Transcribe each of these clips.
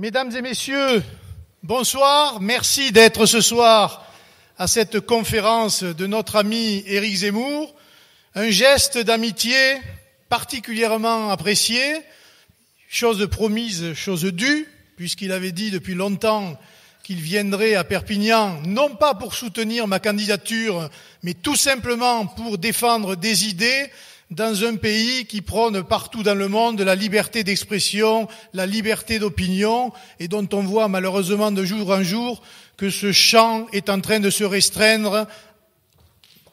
Mesdames et messieurs, bonsoir. Merci d'être ce soir à cette conférence de notre ami Éric Zemmour. Un geste d'amitié particulièrement apprécié, chose promise, chose due, puisqu'il avait dit depuis longtemps qu'il viendrait à Perpignan, non pas pour soutenir ma candidature, mais tout simplement pour défendre des idées dans un pays qui prône partout dans le monde la liberté d'expression, la liberté d'opinion, et dont on voit malheureusement de jour en jour que ce champ est en train de se restreindre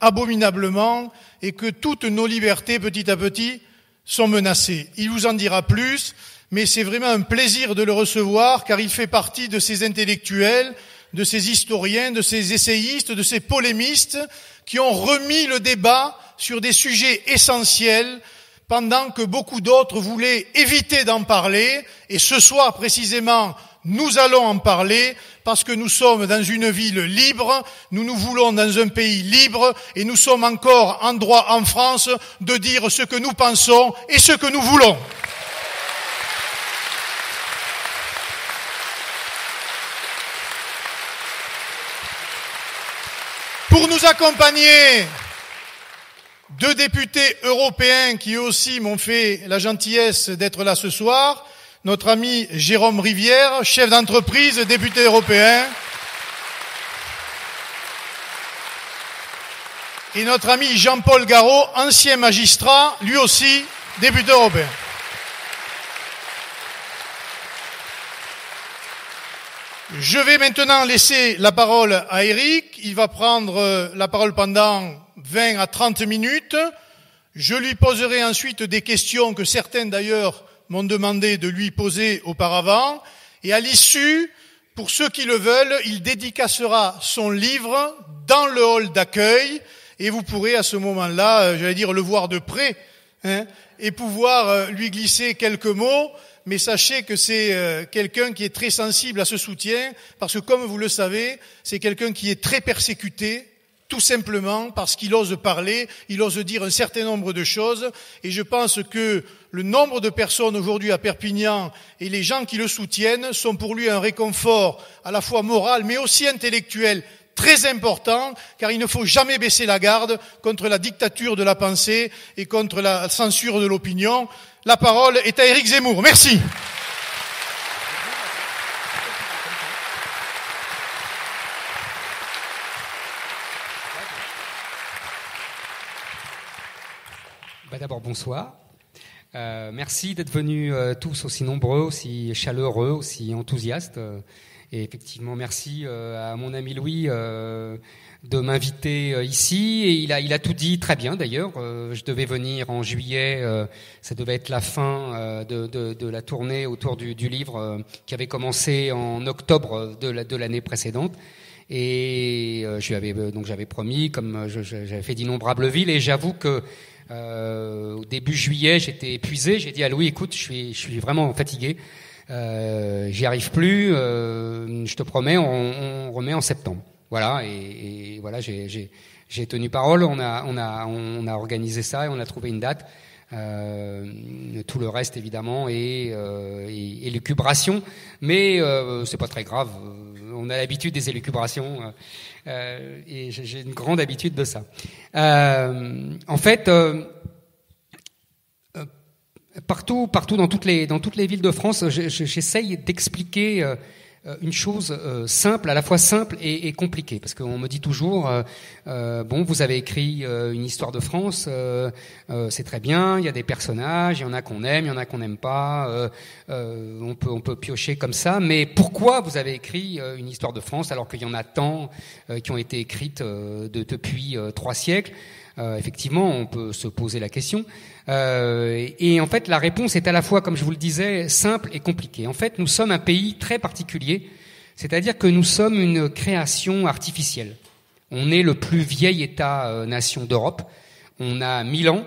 abominablement et que toutes nos libertés, petit à petit, sont menacées. Il vous en dira plus, mais c'est vraiment un plaisir de le recevoir, car il fait partie de ces intellectuels, de ces historiens, de ces essayistes, de ces polémistes qui ont remis le débat sur des sujets essentiels pendant que beaucoup d'autres voulaient éviter d'en parler. Et ce soir, précisément, nous allons en parler parce que nous sommes dans une ville libre, nous nous voulons dans un pays libre et nous sommes encore en droit en France de dire ce que nous pensons et ce que nous voulons. Pour nous accompagner, deux députés européens qui aussi m'ont fait la gentillesse d'être là ce soir. Notre ami Jérôme Rivière, chef d'entreprise, député européen. Et notre ami Jean-Paul Garot, ancien magistrat, lui aussi, député européen. Je vais maintenant laisser la parole à Éric. Il va prendre la parole pendant 20 à 30 minutes. Je lui poserai ensuite des questions que certains d'ailleurs m'ont demandé de lui poser auparavant. Et à l'issue, pour ceux qui le veulent, il dédicacera son livre dans le hall d'accueil. Et vous pourrez à ce moment-là, le voir de près, et pouvoir lui glisser quelques mots. Mais sachez que c'est quelqu'un qui est très sensible à ce soutien, parce que comme vous le savez, c'est quelqu'un qui est très persécuté, tout simplement parce qu'il ose parler, il ose dire un certain nombre de choses, et je pense que le nombre de personnes aujourd'hui à Perpignan et les gens qui le soutiennent sont pour lui un réconfort à la fois moral mais aussi intellectuel très important, car il ne faut jamais baisser la garde contre la dictature de la pensée et contre la censure de l'opinion. La parole est à Éric Zemmour. Merci. D'abord, bonsoir. Merci d'être venus tous aussi nombreux, aussi chaleureux, aussi enthousiastes. Et effectivement, merci à mon ami Louis de m'inviter ici. Et il a tout dit très bien d'ailleurs. Je devais venir en juillet. Ça devait être la fin de la tournée autour du livre qui avait commencé en octobre de l'année précédente. Et j'avais promis, comme j'avais fait d'innombrables villes. Et j'avoue que au début juillet, j'étais épuisé. J'ai dit à Louis, écoute, je suis vraiment fatigué. J'y arrive plus. Je te promets, on remet en septembre. Voilà. Et voilà, j'ai tenu parole. On a organisé ça et on a trouvé une date. Tout le reste évidemment et élucubration, mais c'est pas très grave. On a l'habitude des élucubrations et j'ai une grande habitude de ça. En fait, partout dans toutes les villes de France, j'essaye d'expliquer une chose simple, à la fois simple et compliquée, parce qu'on me dit toujours vous avez écrit une histoire de France, c'est très bien, il y a des personnages, il y en a qu'on aime, il y en a qu'on n'aime pas, on peut piocher comme ça, mais pourquoi vous avez écrit une histoire de France alors qu'il y en a tant qui ont été écrites depuis 3 siècles? Effectivement, on peut se poser la question. Et en fait, la réponse est à la fois, comme je vous le disais, simple et compliquée. En fait, nous sommes un pays très particulier, c'est-à-dire que nous sommes une création artificielle. On est le plus vieil État-nation d'Europe. On a 1000 ans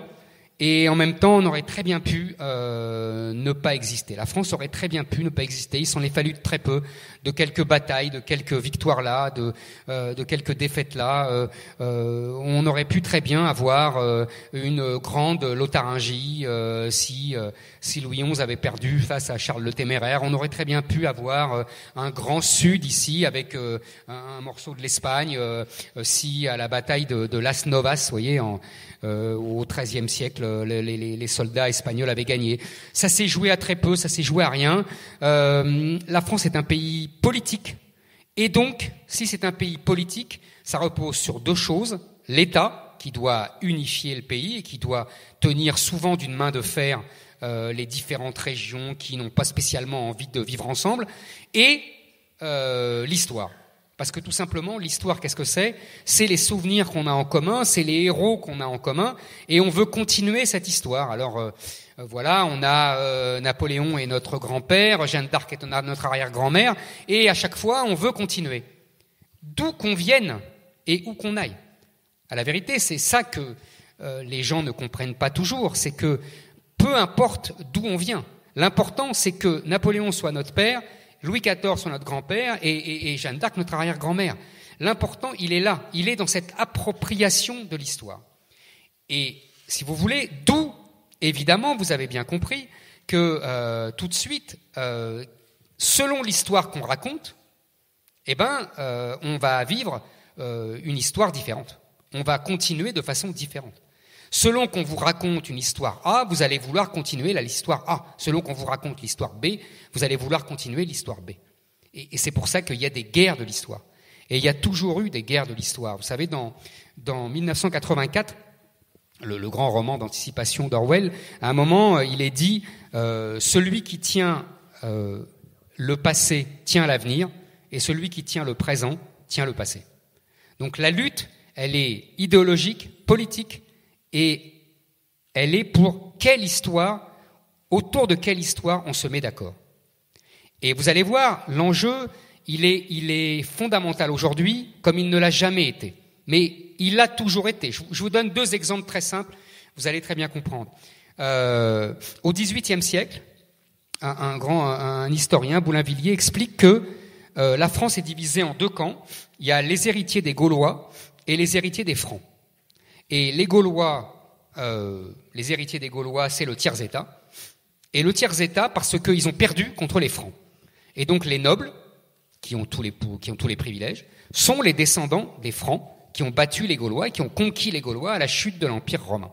et en même temps, on aurait très bien pu ne pas exister. La France aurait très bien pu ne pas exister. Il s'en est fallu de très peu, de quelques batailles, de quelques victoires là, de quelques défaites là. On aurait pu très bien avoir une grande Lotharingie si Louis XI avait perdu face à Charles le Téméraire. On aurait très bien pu avoir un grand Sud ici avec un morceau de l'Espagne si à la bataille de Las Novas, vous voyez, au XIIIe siècle, les soldats espagnols avaient gagné. Ça s'est joué à très peu, ça s'est joué à rien. La France est un pays politique, et donc, si c'est un pays politique, ça repose sur deux choses. L'État, qui doit unifier le pays et qui doit tenir souvent d'une main de fer les différentes régions qui n'ont pas spécialement envie de vivre ensemble, et l'histoire. Parce que tout simplement, l'histoire, qu'est-ce que c'est ? C'est les souvenirs qu'on a en commun, c'est les héros qu'on a en commun, et on veut continuer cette histoire. Alors voilà, on a Napoléon est notre grand-père, Jeanne d'Arc est notre arrière-grand-mère, et à chaque fois, on veut continuer. D'où qu'on vienne et où qu'on aille. À la vérité, c'est ça que les gens ne comprennent pas toujours, c'est que peu importe d'où on vient, l'important c'est que Napoléon soit notre père, Louis XIV soit notre grand-père et Jeanne d'Arc notre arrière-grand-mère. L'important, il est là, il est dans cette appropriation de l'histoire. Et si vous voulez, d'où, évidemment, vous avez bien compris que tout de suite, selon l'histoire qu'on raconte, on va vivre une histoire différente. On va continuer de façon différente. Selon qu'on vous raconte une histoire A, vous allez vouloir continuer l'histoire A. Selon qu'on vous raconte l'histoire B, vous allez vouloir continuer l'histoire B. Et c'est pour ça qu'il y a des guerres de l'histoire. Et il y a toujours eu des guerres de l'histoire. Vous savez, dans 1984, le grand roman d'anticipation d'Orwell, à un moment, il est dit celui qui tient le passé tient l'avenir, et celui qui tient le présent tient le passé. Donc la lutte, elle est idéologique, politique, et elle est pour quelle histoire, autour de quelle histoire on se met d'accord. Et vous allez voir, l'enjeu, il est fondamental aujourd'hui, comme il ne l'a jamais été. Mais il l'a toujours été. Je vous donne deux exemples très simples, vous allez très bien comprendre. Au XVIIIe siècle, un historien, Boulainvilliers, explique que la France est divisée en deux camps. Il y a les héritiers des Gaulois et les héritiers des Francs. Et les Gaulois, les héritiers des Gaulois, c'est le tiers-état. Et le tiers-état, parce qu'ils ont perdu contre les Francs. Et donc les nobles, qui ont tous les privilèges, sont les descendants des Francs qui ont battu les Gaulois et qui ont conquis les Gaulois à la chute de l'Empire romain.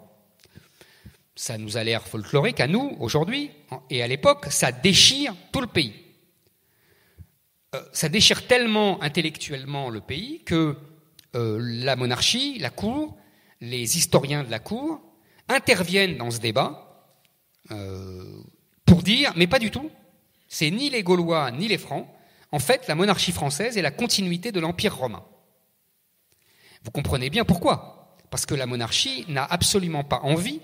Ça nous a l'air folklorique à nous, aujourd'hui, et à l'époque, ça déchire tout le pays. Ça déchire tellement intellectuellement le pays que la monarchie, la cour, les historiens de la cour interviennent dans ce débat pour dire, mais pas du tout, c'est ni les Gaulois ni les Francs, en fait la monarchie française est la continuité de l'Empire romain. Vous comprenez bien pourquoi ? Parce que la monarchie n'a absolument pas envie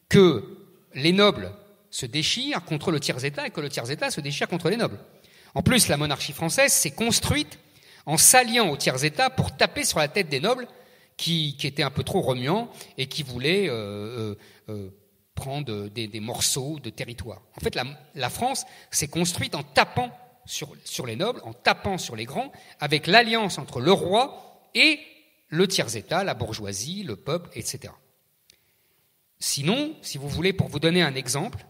que les nobles se déchirent contre le tiers-état et que le tiers-état se déchire contre les nobles. En plus, la monarchie française s'est construite en s'alliant au tiers-état pour taper sur la tête des nobles qui étaient un peu trop remuants et qui voulaient prendre des morceaux de territoire. En fait, la France s'est construite en tapant sur les nobles, en tapant sur les grands, avec l'alliance entre le roi et le tiers-état, la bourgeoisie, le peuple, etc. Sinon, si vous voulez, pour vous donner un exemple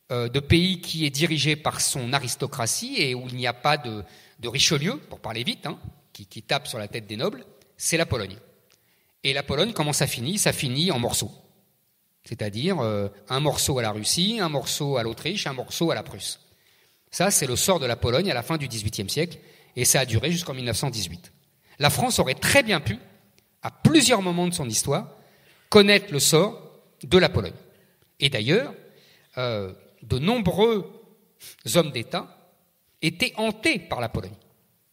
de pays qui est dirigé par son aristocratie et où il n'y a pas de Richelieu, pour parler vite, qui tape sur la tête des nobles, c'est la Pologne. Et la Pologne, comment ça finit ? Ça finit en morceaux. C'est-à-dire un morceau à la Russie, un morceau à l'Autriche, un morceau à la Prusse. Ça, c'est le sort de la Pologne à la fin du XVIIIe siècle, et ça a duré jusqu'en 1918. La France aurait très bien pu, à plusieurs moments de son histoire, connaître le sort de la Pologne. Et d'ailleurs, de nombreux hommes d'État étaient hantés par la Pologne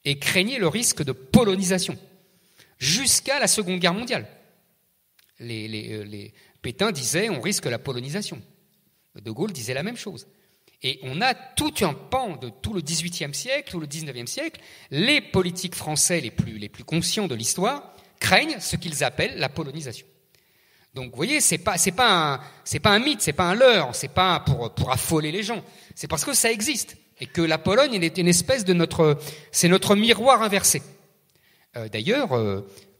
et craignaient le risque de polonisation jusqu'à la Seconde Guerre mondiale. Les Pétain disait on risque la polonisation. De Gaulle disait la même chose. Et on a tout un pan de tout le XVIIIe siècle ou le XIXe siècle, les politiques français les plus conscients de l'histoire craignent ce qu'ils appellent la polonisation. Donc, vous voyez, c'est pas un mythe, c'est pas un leurre, c'est pas pour affoler les gens. C'est parce que ça existe. Et que la Pologne, elle est une espèce c'est notre miroir inversé. D'ailleurs,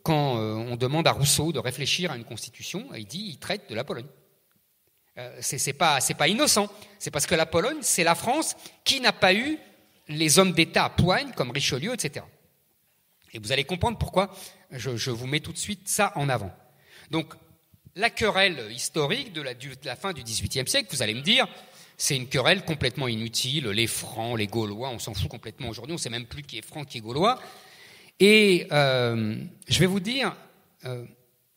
quand on demande à Rousseau de réfléchir à une constitution, il traite de la Pologne. C'est pas innocent. C'est parce que la Pologne, c'est la France qui n'a pas eu les hommes d'État à poigne comme Richelieu, etc. Et vous allez comprendre pourquoi je vous mets tout de suite ça en avant. Donc, la querelle historique de la fin du XVIIIe siècle, vous allez me dire, c'est une querelle complètement inutile. Les Francs, les Gaulois, on s'en fout complètement aujourd'hui. On ne sait même plus qui est Franc, qui est Gaulois. Et je vais vous dire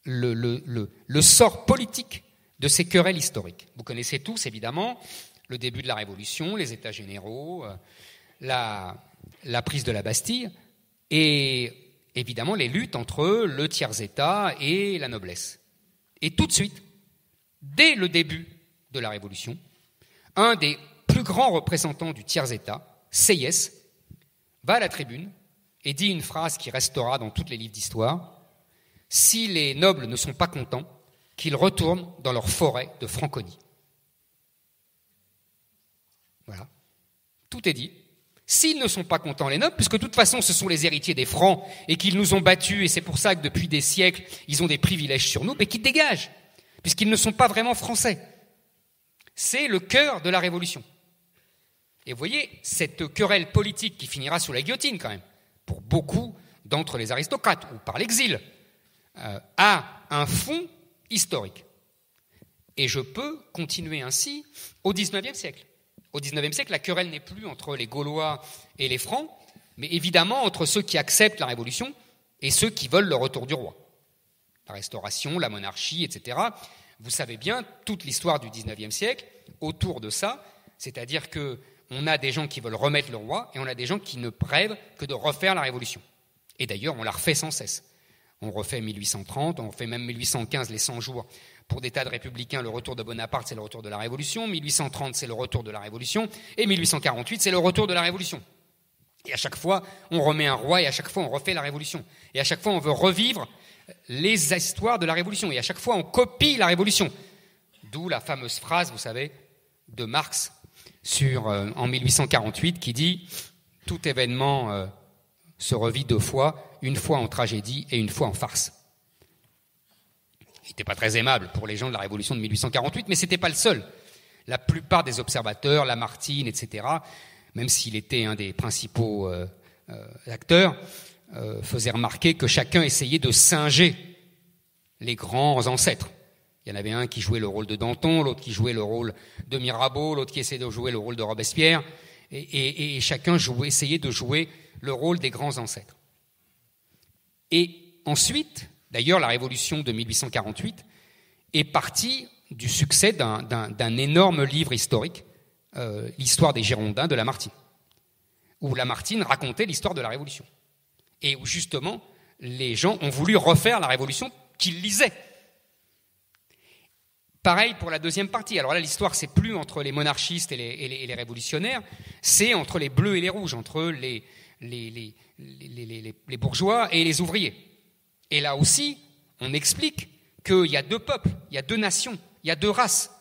le sort politique de ces querelles historiques. Vous connaissez tous, évidemment, le début de la Révolution, les États généraux, la prise de la Bastille, et évidemment les luttes entre le tiers-État et la noblesse. Et tout de suite, dès le début de la Révolution, un des plus grands représentants du tiers-État, Sieyès, va à la tribune et dit une phrase qui restera dans tous les livres d'histoire: « Si les nobles ne sont pas contents, qu'ils retournent dans leur forêt de Franconie. » Voilà, tout est dit. S'ils ne sont pas contents, les nobles, puisque de toute façon ce sont les héritiers des Francs et qu'ils nous ont battus, et c'est pour ça que depuis des siècles ils ont des privilèges sur nous, mais qu'ils dégagent, puisqu'ils ne sont pas vraiment français. C'est le cœur de la Révolution. Et vous voyez, cette querelle politique qui finira sous la guillotine quand même, pour beaucoup d'entre les aristocrates, ou par l'exil, a un fond historique. Et je peux continuer ainsi au XIXe siècle. Au XIXe siècle, la querelle n'est plus entre les Gaulois et les Francs, mais évidemment entre ceux qui acceptent la Révolution et ceux qui veulent le retour du roi. La Restauration, la monarchie, etc. Vous savez bien toute l'histoire du XIXe siècle autour de ça, c'est-à-dire qu'on a des gens qui veulent remettre le roi et on a des gens qui ne rêvent que de refaire la Révolution. Et d'ailleurs, on la refait sans cesse. On refait 1830, on refait même 1815, les 100 jours. Pour des tas de républicains, le retour de Bonaparte, c'est le retour de la Révolution. 1830, c'est le retour de la Révolution. Et 1848, c'est le retour de la Révolution. Et à chaque fois, on remet un roi et à chaque fois, on refait la Révolution. Et à chaque fois, on veut revivre les histoires de la Révolution. Et à chaque fois, on copie la Révolution. D'où la fameuse phrase, vous savez, de Marx en 1848 qui dit « Tout événement se revit deux fois, une fois en tragédie et une fois en farce ». Il n'était pas très aimable pour les gens de la Révolution de 1848, mais ce n'était pas le seul. La plupart des observateurs, Lamartine, etc., même s'il était un des principaux acteurs, faisaient remarquer que chacun essayait de singer les grands ancêtres. Il y en avait un qui jouait le rôle de Danton, l'autre qui jouait le rôle de Mirabeau, l'autre qui essayait de jouer le rôle de Robespierre, et chacun essayait de jouer le rôle des grands ancêtres. Et ensuite, d'ailleurs, la Révolution de 1848 est partie du succès d'un énorme livre historique, l'histoire des Girondins de Lamartine, où Lamartine racontait l'histoire de la Révolution. Et où justement, les gens ont voulu refaire la Révolution qu'ils lisaient. Pareil pour la deuxième partie. Alors là, l'histoire, c'est plus entre les monarchistes et les révolutionnaires, c'est entre les bleus et les rouges, entre les bourgeois et les ouvriers. Et là aussi, on explique qu'il y a deux peuples, il y a deux nations, il y a deux races.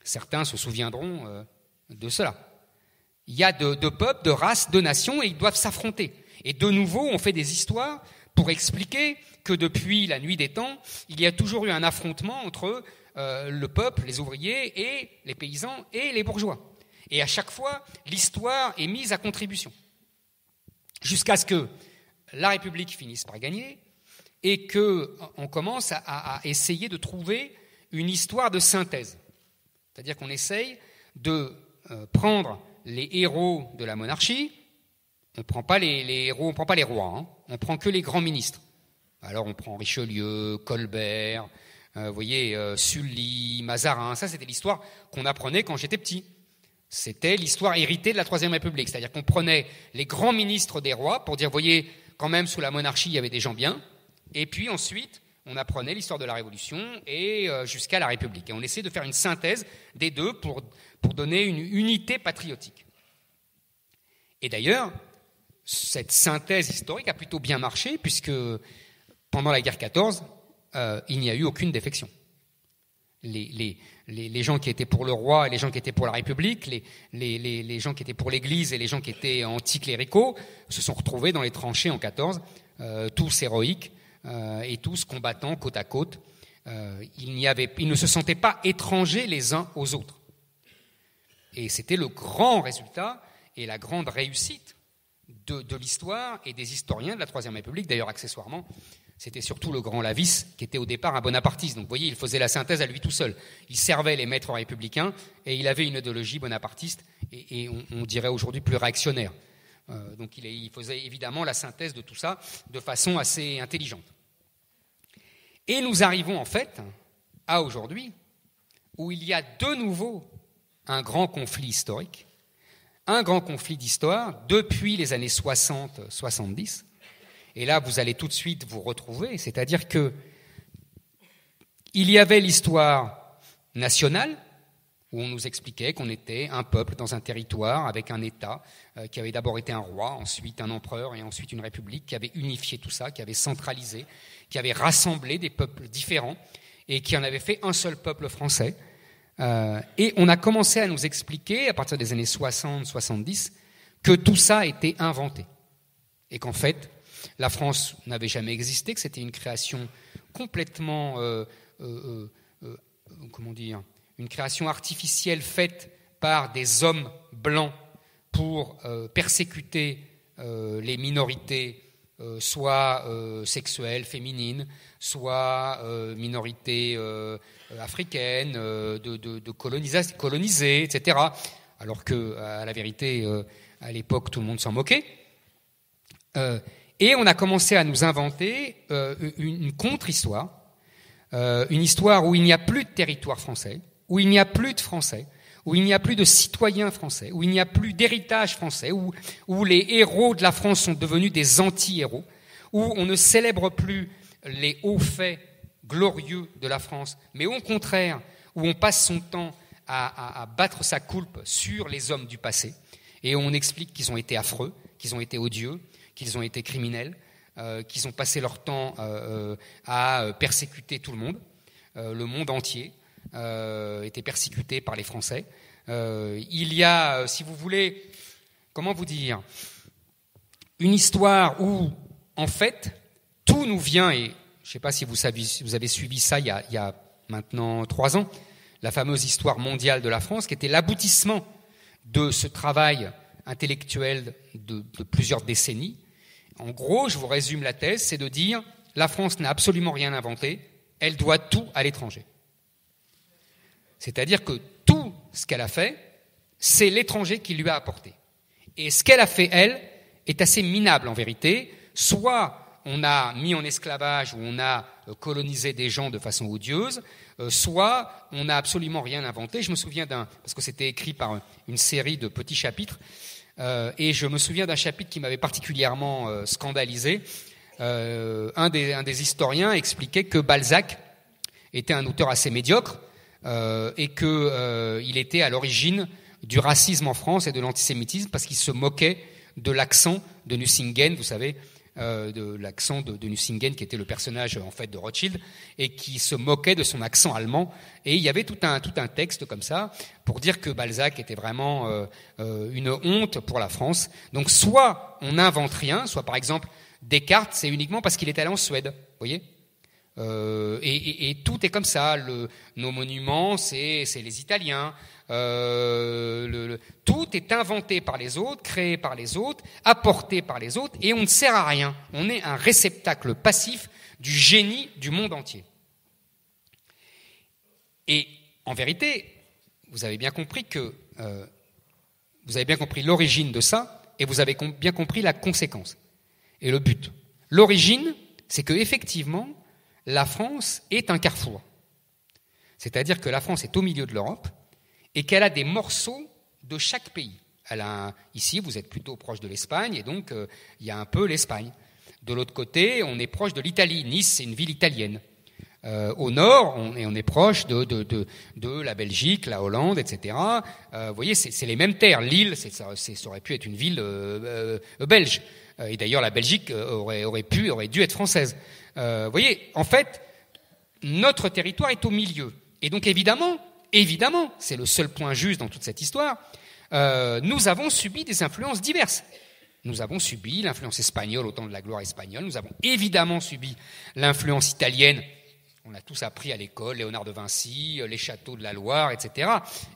Certains se souviendront de cela. Il y a deux peuples, deux races, deux nations, et ils doivent s'affronter. Et de nouveau, on fait des histoires pour expliquer que depuis la nuit des temps, il y a toujours eu un affrontement entre le peuple, les ouvriers, et les paysans et les bourgeois. Et à chaque fois, l'histoire est mise à contribution. Jusqu'à ce que la République finisse par gagner et qu'on commence à essayer de trouver une histoire de synthèse. C'est-à-dire qu'on essaye de prendre les héros de la monarchie. On ne prend pas les héros, on ne prend pas les rois, hein. On prend que les grands ministres. Alors on prend Richelieu, Colbert, vous voyez, Sully, Mazarin. Ça, c'était l'histoire qu'on apprenait quand j'étais petit. C'était l'histoire héritée de la Troisième République. C'est-à-dire qu'on prenait les grands ministres des rois pour dire, vous voyez, quand même, sous la monarchie, il y avait des gens bien. Et puis ensuite, on apprenait l'histoire de la Révolution et jusqu'à la République. Et on essayait de faire une synthèse des deux pour donner une unité patriotique. Et d'ailleurs, cette synthèse historique a plutôt bien marché puisque pendant la guerre 14, il n'y a eu aucune défection. Les gens qui étaient pour le roi et les gens qui étaient pour la République, les gens qui étaient pour l'Église et les gens qui étaient anticléricaux se sont retrouvés dans les tranchées en 14, tous héroïques et tous combattant côte à côte. Ils ne se sentaient pas étrangers les uns aux autres. Et c'était le grand résultat et la grande réussite de l'histoire et des historiens de la Troisième République. D'ailleurs, accessoirement, c'était surtout le grand Lavis qui était au départ un bonapartiste. Donc, vous voyez, il faisait la synthèse à lui tout seul. Il servait les maîtres républicains et il avait une idéologie bonapartiste et on dirait aujourd'hui plus réactionnaire. Donc, il faisait évidemment la synthèse de tout ça de façon assez intelligente. Et nous arrivons en fait à aujourd'hui où il y a de nouveau un grand conflit historique, un grand conflit d'histoire depuis les années 60-70. Et là, vous allez tout de suite vous retrouver, c'est-à-dire que il y avait l'histoire nationale, où on nous expliquait qu'on était un peuple dans un territoire avec un État qui avait d'abord été un roi, ensuite un empereur et ensuite une république, qui avait unifié tout ça, qui avait centralisé, qui avait rassemblé des peuples différents et qui en avait fait un seul peuple français. Et on a commencé à nous expliquer, à partir des années 60-70, que tout ça était inventé et qu'en fait, la France n'avait jamais existé, que c'était une création complètement, une création artificielle faite par des hommes blancs pour persécuter les minorités, soit sexuelles, féminines, soit minorités africaines, de colonisées, etc. Alors que, à la vérité, à l'époque, tout le monde s'en moquait. Et on a commencé à nous inventer une contre-histoire, une histoire où il n'y a plus de territoire français, où il n'y a plus de Français, où il n'y a plus de citoyens français, où il n'y a plus d'héritage français, où les héros de la France sont devenus des anti-héros, où on ne célèbre plus les hauts faits glorieux de la France, mais au contraire, où on passe son temps à battre sa coulpe sur les hommes du passé, et on explique qu'ils ont été affreux, qu'ils ont été odieux, qu'ils ont été criminels, qu'ils ont passé leur temps à persécuter tout le monde entier était persécuté par les Français. Il y a, si vous voulez, comment vous dire, une histoire où, en fait, tout nous vient, et je ne sais pas si vous avez suivi ça il y a maintenant 3 ans, la fameuse histoire mondiale de la France, qui était l'aboutissement de ce travail intellectuel de plusieurs décennies. En gros, je vous résume la thèse, c'est de dire la France n'a absolument rien inventé, elle doit tout à l'étranger. C'est-à-dire que tout ce qu'elle a fait, c'est l'étranger qui lui a apporté. Et ce qu'elle a fait, elle, est assez minable en vérité. Soit on a mis en esclavage ou on a colonisé des gens de façon odieuse, soit on n'a absolument rien inventé. Je me souviens parce que c'était écrit par une série de petits chapitres, et je me souviens d'un chapitre qui m'avait particulièrement scandalisé. Un des historiens expliquait que Balzac était un auteur assez médiocre et qu'il était à l'origine du racisme en France et de l'antisémitisme parce qu'il se moquait de l'accent de Nucingen, vous savez, de l'accent de Nucingen qui était le personnage en fait de Rothschild et qui se moquait de son accent allemand. Et il y avait tout un texte comme ça pour dire que Balzac était vraiment une honte pour la France. Donc soit on n'invente rien, soit par exemple Descartes, c'est uniquement parce qu'il est allé en Suède, vous voyez. Et tout est comme ça. Nos monuments, c'est les Italiens. Tout est inventé par les autres, créé par les autres, apporté par les autres, et on ne sert à rien. On est un réceptacle passif du génie du monde entier. Et en vérité, vous avez bien compris vous avez bien compris l'origine de ça, et vous avez bien compris la conséquence et le but. L'origine, c'est que effectivement, la France est un carrefour. C'est-à-dire que la France est au milieu de l'Europe et qu'elle a des morceaux de chaque pays. Ici, vous êtes plutôt proche de l'Espagne et donc il y a un peu l'Espagne. De l'autre côté, on est proche de l'Italie. Nice, c'est une ville italienne. Au nord, on est proche de la Belgique, la Hollande, etc. Vous voyez, c'est les mêmes terres. Lille, ça aurait pu être une ville belge. Et d'ailleurs, la Belgique aurait dû être française. Vous voyez, en fait, notre territoire est au milieu. Et donc évidemment, c'est le seul point juste dans toute cette histoire, nous avons subi des influences diverses. Nous avons subi l'influence espagnole au temps de la gloire espagnole, nous avons évidemment subi l'influence italienne. On a tous appris à l'école, Léonard de Vinci, les châteaux de la Loire, etc.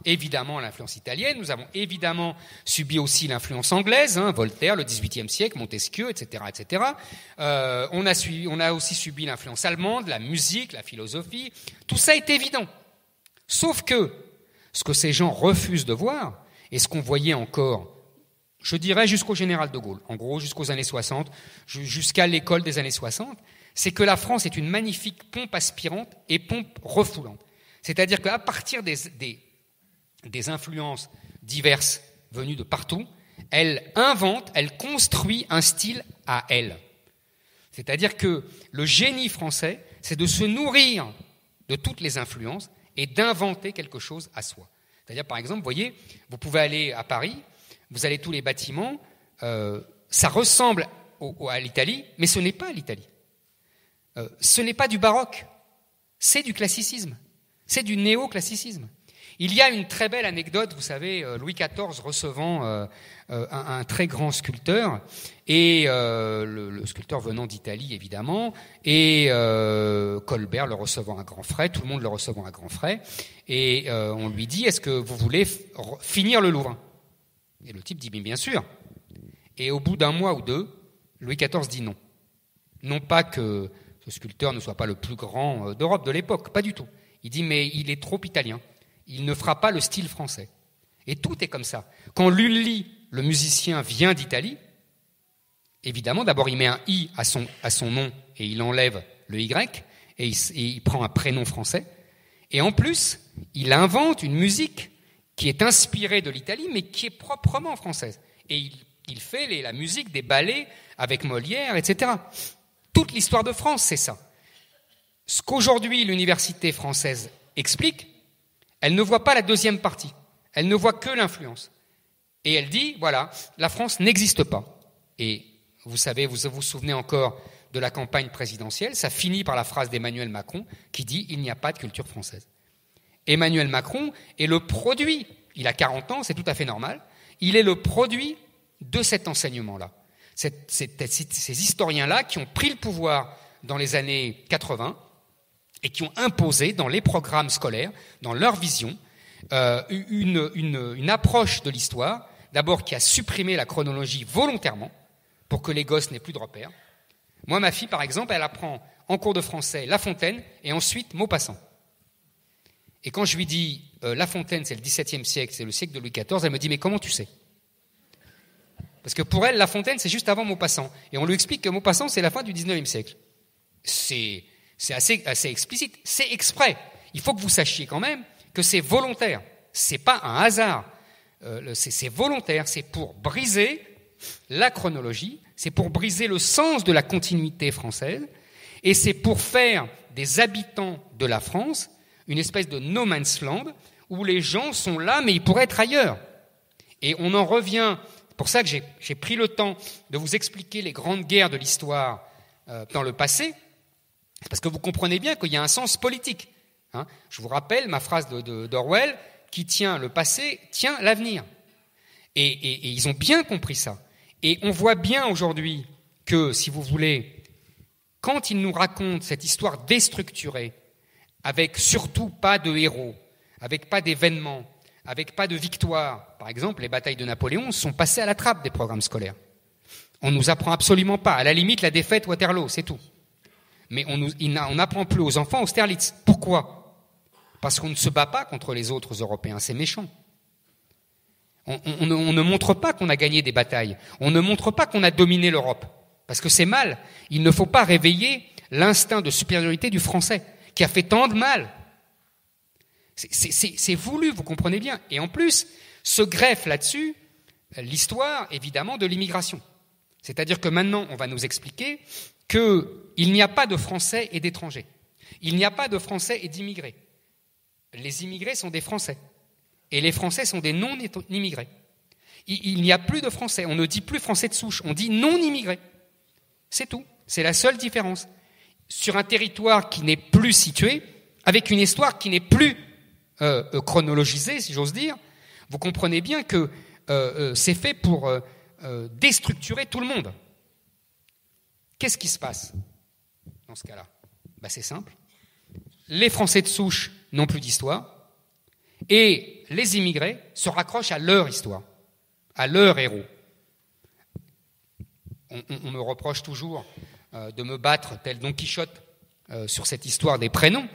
Évidemment, l'influence italienne. Nous avons évidemment subi aussi l'influence anglaise, Voltaire, le XVIIIe siècle, Montesquieu, etc., etc. On a aussi subi l'influence allemande, la musique, la philosophie. Tout ça est évident. Sauf que ce que ces gens refusent de voir, et ce qu'on voyait encore, je dirais jusqu'au général de Gaulle, en gros jusqu'aux années 60, jusqu'à l'école des années 60, c'est que la France est une magnifique pompe aspirante et pompe refoulante. C'est-à-dire qu'à partir des influences diverses venues de partout, elle invente, elle construit un style à elle. C'est-à-dire que le génie français, c'est de se nourrir de toutes les influences et d'inventer quelque chose à soi. C'est-à-dire, par exemple, vous voyez, vous pouvez aller à Paris, vous allez tous les bâtiments, ça ressemble à l'Italie, mais ce n'est pas l'Italie. Ce n'est pas du baroque, c'est du classicisme, c'est du néoclassicisme. Il y a une très belle anecdote, vous savez, Louis XIV recevant un très grand sculpteur, et le sculpteur venant d'Italie évidemment, et Colbert le recevant à grands frais, tout le monde le recevant à grands frais, et on lui dit « Est-ce que vous voulez finir le Louvre ?» Et le type dit « Bien sûr ». Et au bout d'un mois ou deux, Louis XIV dit non. Non pas que ce sculpteur ne soit pas le plus grand d'Europe de l'époque, pas du tout. Il dit « Mais il est trop italien. Il ne fera pas le style français. » Et tout est comme ça. Quand Lully, le musicien, vient d'Italie, évidemment, d'abord il met un « i » à son nom et il enlève le « y » et il prend un prénom français. Et en plus, il invente une musique qui est inspirée de l'Italie, mais qui est proprement française. Et il fait la musique des ballets avec Molière, etc. Toute l'histoire de France, c'est ça. Ce qu'aujourd'hui l'université française explique, elle ne voit pas la deuxième partie. Elle ne voit que l'influence. Et elle dit, voilà, la France n'existe pas. Et vous savez, vous vous souvenez encore de la campagne présidentielle, ça finit par la phrase d'Emmanuel Macron qui dit « Il n'y a pas de culture française ». Emmanuel Macron est le produit, il a 40 ans, c'est tout à fait normal, il est le produit de cet enseignement-là. Ces historiens-là qui ont pris le pouvoir dans les années 80 et qui ont imposé dans les programmes scolaires, dans leur vision, une approche de l'histoire, d'abord qui a supprimé la chronologie volontairement pour que les gosses n'aient plus de repères. Moi, ma fille, par exemple, elle apprend en cours de français La Fontaine et ensuite Maupassant. Et quand je lui dis La Fontaine, c'est le XVIIe siècle, c'est le siècle de Louis XIV, elle me dit « Mais comment tu sais ?» Parce que pour elle, La Fontaine, c'est juste avant Maupassant. Et on lui explique que Maupassant, c'est la fin du XIXe siècle. C'est assez explicite. C'est exprès. Il faut que vous sachiez quand même que c'est volontaire. C'est pas un hasard. C'est volontaire. C'est pour briser la chronologie. C'est pour briser le sens de la continuité française. Et c'est pour faire des habitants de la France une espèce de no man's land où les gens sont là, mais ils pourraient être ailleurs. Et on en revient... C'est pour ça que j'ai pris le temps de vous expliquer les grandes guerres de l'histoire dans le passé, parce que vous comprenez bien qu'il y a un sens politique. Je vous rappelle ma phrase d'Orwell, qui tient le passé, tient l'avenir. Et ils ont bien compris ça. Et on voit bien aujourd'hui que, si vous voulez, quand ils nous racontent cette histoire déstructurée, avec surtout pas de héros, avec pas d'événements, avec pas de victoire. Par exemple, les batailles de Napoléon sont passées à la trappe des programmes scolaires. On nous apprend absolument pas. À la limite, la défaite Waterloo, c'est tout. Mais on n'apprend plus aux enfants Austerlitz. Pourquoi ? Parce qu'on ne se bat pas contre les autres Européens. C'est méchant. On ne montre pas qu'on a gagné des batailles. On ne montre pas qu'on a dominé l'Europe. Parce que c'est mal. Il ne faut pas réveiller l'instinct de supériorité du Français, qui a fait tant de mal. C'est voulu, vous comprenez bien. Et en plus, se greffe là-dessus l'histoire, évidemment, de l'immigration. C'est-à-dire que maintenant, on va nous expliquer qu'il n'y a pas de Français et d'étrangers. Il n'y a pas de Français et d'immigrés. Les immigrés sont des Français. Et les Français sont des non-immigrés. Il n'y a plus de Français. On ne dit plus Français de souche. On dit non-immigrés. C'est tout. C'est la seule différence. sur un territoire qui n'est plus situé, avec une histoire qui n'est plus chronologisée, si j'ose dire, vous comprenez bien que c'est fait pour déstructurer tout le monde. Qu'est-ce qui se passe dans ce cas-là? C'est simple. Les Français de souche n'ont plus d'histoire et les immigrés se raccrochent à leur histoire, à leur héros. On me reproche toujours de me battre tel Don Quichotte sur cette histoire des prénoms,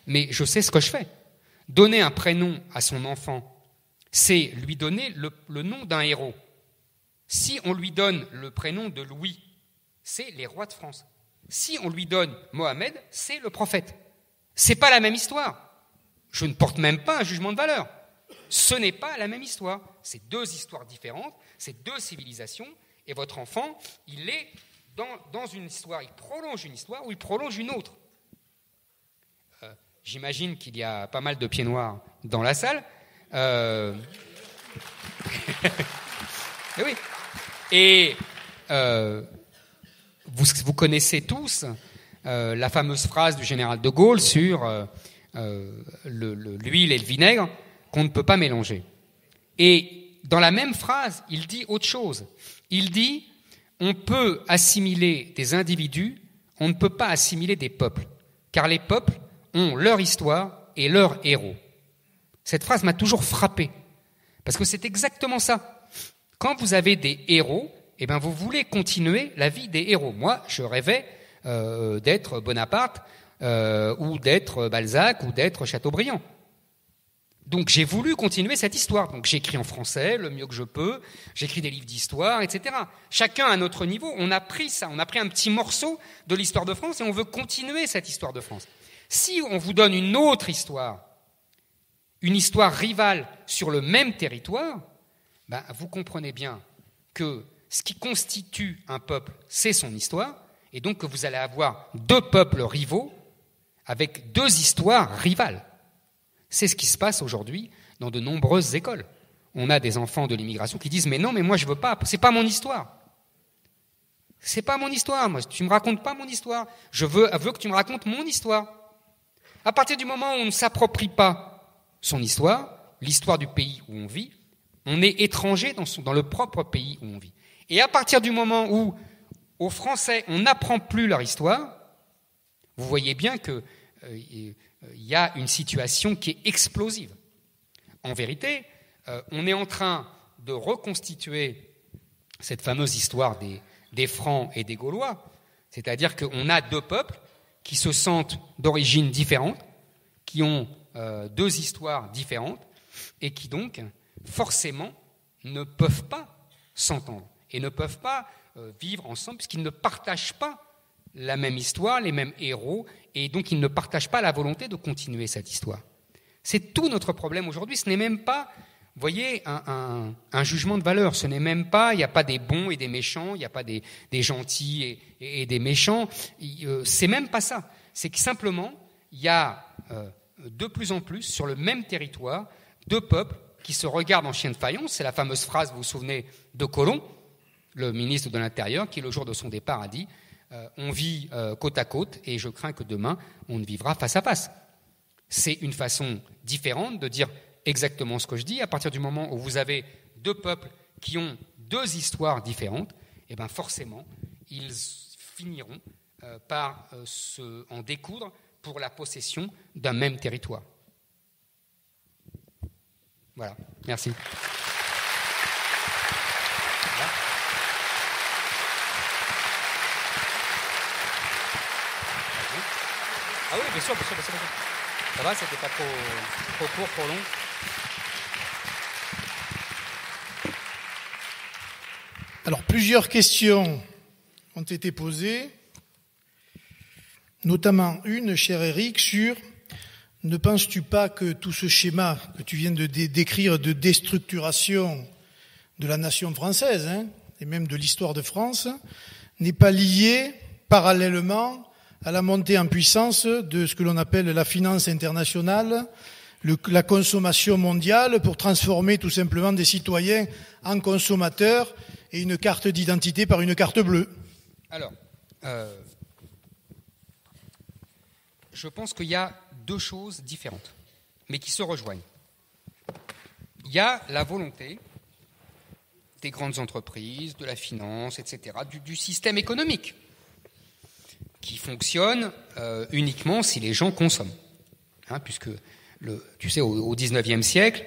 mais je sais ce que je fais. Donner un prénom à son enfant, c'est lui donner le nom d'un héros. Si on lui donne le prénom de Louis, c'est les rois de France. Si on lui donne Mohamed, c'est le prophète. C'est pas la même histoire. Je ne porte même pas un jugement de valeur. Ce n'est pas la même histoire. C'est deux histoires différentes, c'est deux civilisations, et votre enfant, il est dans une histoire, il prolonge une histoire ou il prolonge une autre. J'imagine qu'il y a pas mal de pieds noirs dans la salle. Oui. Et vous connaissez tous la fameuse phrase du général de Gaulle sur l'huile et le vinaigre qu'on ne peut pas mélanger. Et dans la même phrase, il dit autre chose. Il dit on peut assimiler des individus, on ne peut pas assimiler des peuples, car les peuples ont leur histoire et leurs héros. Cette phrase m'a toujours frappé, parce que c'est exactement ça. Quand vous avez des héros, vous voulez continuer la vie des héros. Moi, je rêvais d'être Bonaparte, ou d'être Balzac, ou d'être Chateaubriand. Donc j'ai voulu continuer cette histoire. Donc j'écris en français le mieux que je peux, j'écris des livres d'histoire, etc. Chacun à notre niveau, on a pris ça, on a pris un petit morceau de l'histoire de France et on veut continuer cette histoire de France. Si on vous donne une autre histoire, une histoire rivale sur le même territoire, vous comprenez bien que ce qui constitue un peuple, c'est son histoire, et donc que vous allez avoir deux peuples rivaux avec deux histoires rivales. C'est ce qui se passe aujourd'hui dans de nombreuses écoles. On a des enfants de l'immigration qui disent « Mais non, mais moi je veux pas, c'est pas mon histoire. C'est pas mon histoire, moi, tu me racontes pas mon histoire. Je veux que tu me racontes mon histoire. » À partir du moment où on ne s'approprie pas son histoire, l'histoire du pays où on vit, on est étranger dans le propre pays où on vit. Et à partir du moment où, aux Français, on n'apprend plus leur histoire, vous voyez bien que il y a une situation qui est explosive. En vérité, on est en train de reconstituer cette fameuse histoire des Francs et des Gaulois, c'est-à-dire qu'on a deux peuples qui se sentent d'origine différente, qui ont deux histoires différentes, et qui donc, forcément, ne peuvent pas s'entendre, et ne peuvent pas vivre ensemble, puisqu'ils ne partagent pas la même histoire, les mêmes héros, et donc ils ne partagent pas la volonté de continuer cette histoire. C'est tout notre problème aujourd'hui. Ce n'est même pas, vous voyez, un jugement de valeur. Ce n'est même pas, il n'y a pas des bons et des méchants, il n'y a pas des gentils et des méchants. C'est même pas ça. C'est que simplement, il y a de plus en plus, sur le même territoire, deux peuples qui se regardent en chien de faïence. C'est la fameuse phrase, vous vous souvenez, de Colomb, le ministre de l'Intérieur, qui, le jour de son départ, a dit on vit côte à côte et je crains que demain, on ne vivra face à face. C'est une façon différente de dire exactement ce que je dis. À partir du moment où vous avez deux peuples qui ont deux histoires différentes, forcément, ils finiront par en découdre pour la possession d'un même territoire. Voilà, merci. Ah oui, bien sûr. Ça va, c'était pas trop court, trop long. Alors, plusieurs questions ont été posées, notamment une, cher Eric, sur « Ne penses-tu pas que tout ce schéma que tu viens de décrire de déstructuration de la nation française, et même de l'histoire de France, n'est pas lié parallèlement à la montée en puissance de ce que l'on appelle la finance internationale, la consommation mondiale, pour transformer tout simplement des citoyens en consommateurs et une carte d'identité par une carte bleue ?» Alors, je pense qu'il y a deux choses différentes, mais qui se rejoignent. Il y a la volonté des grandes entreprises, de la finance, etc., du système économique, qui fonctionne uniquement si les gens consomment. Puisque, tu sais, au XIXe siècle,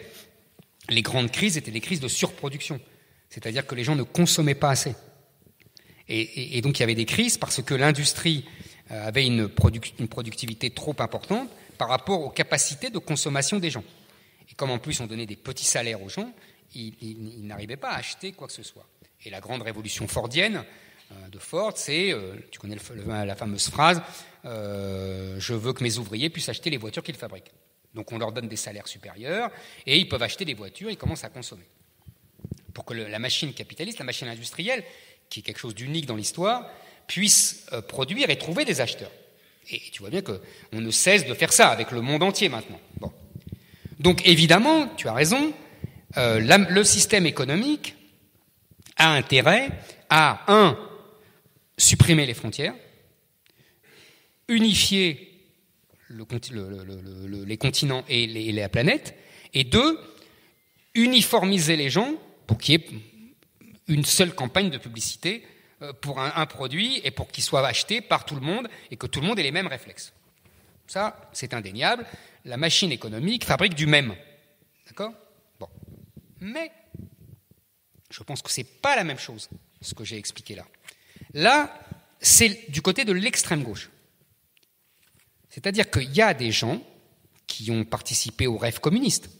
les grandes crises étaient des crises de surproduction, c'est-à-dire que les gens ne consommaient pas assez. Et donc il y avait des crises parce que l'industrie avait une productivité trop importante par rapport aux capacités de consommation des gens. Et comme en plus on donnait des petits salaires aux gens, ils n'arrivaient pas à acheter quoi que ce soit. Et la grande révolution fordienne de Ford, c'est, tu connais la fameuse phrase, je veux que mes ouvriers puissent acheter les voitures qu'ils fabriquent. Donc on leur donne des salaires supérieurs et ils peuvent acheter des voitures, ils commencent à consommer. Pour que la machine capitaliste, la machine industrielle, qui est quelque chose d'unique dans l'histoire, puisse produire et trouver des acheteurs. Et tu vois bien qu'on ne cesse de faire ça avec le monde entier maintenant. Bon. Donc évidemment, tu as raison, le système économique a intérêt à, supprimer les frontières, unifier les continents et la planète, et 2, uniformiser les gens pour qu'il y ait une seule campagne de publicité pour un produit et pour qu'il soit acheté par tout le monde et que tout le monde ait les mêmes réflexes. Ça, c'est indéniable. La machine économique fabrique du même. D'accord ? Bon. Mais je pense que ce n'est pas la même chose, ce que j'ai expliqué là. Là, c'est du côté de l'extrême gauche. C'est-à-dire qu'il y a des gens qui ont participé au rêve communiste,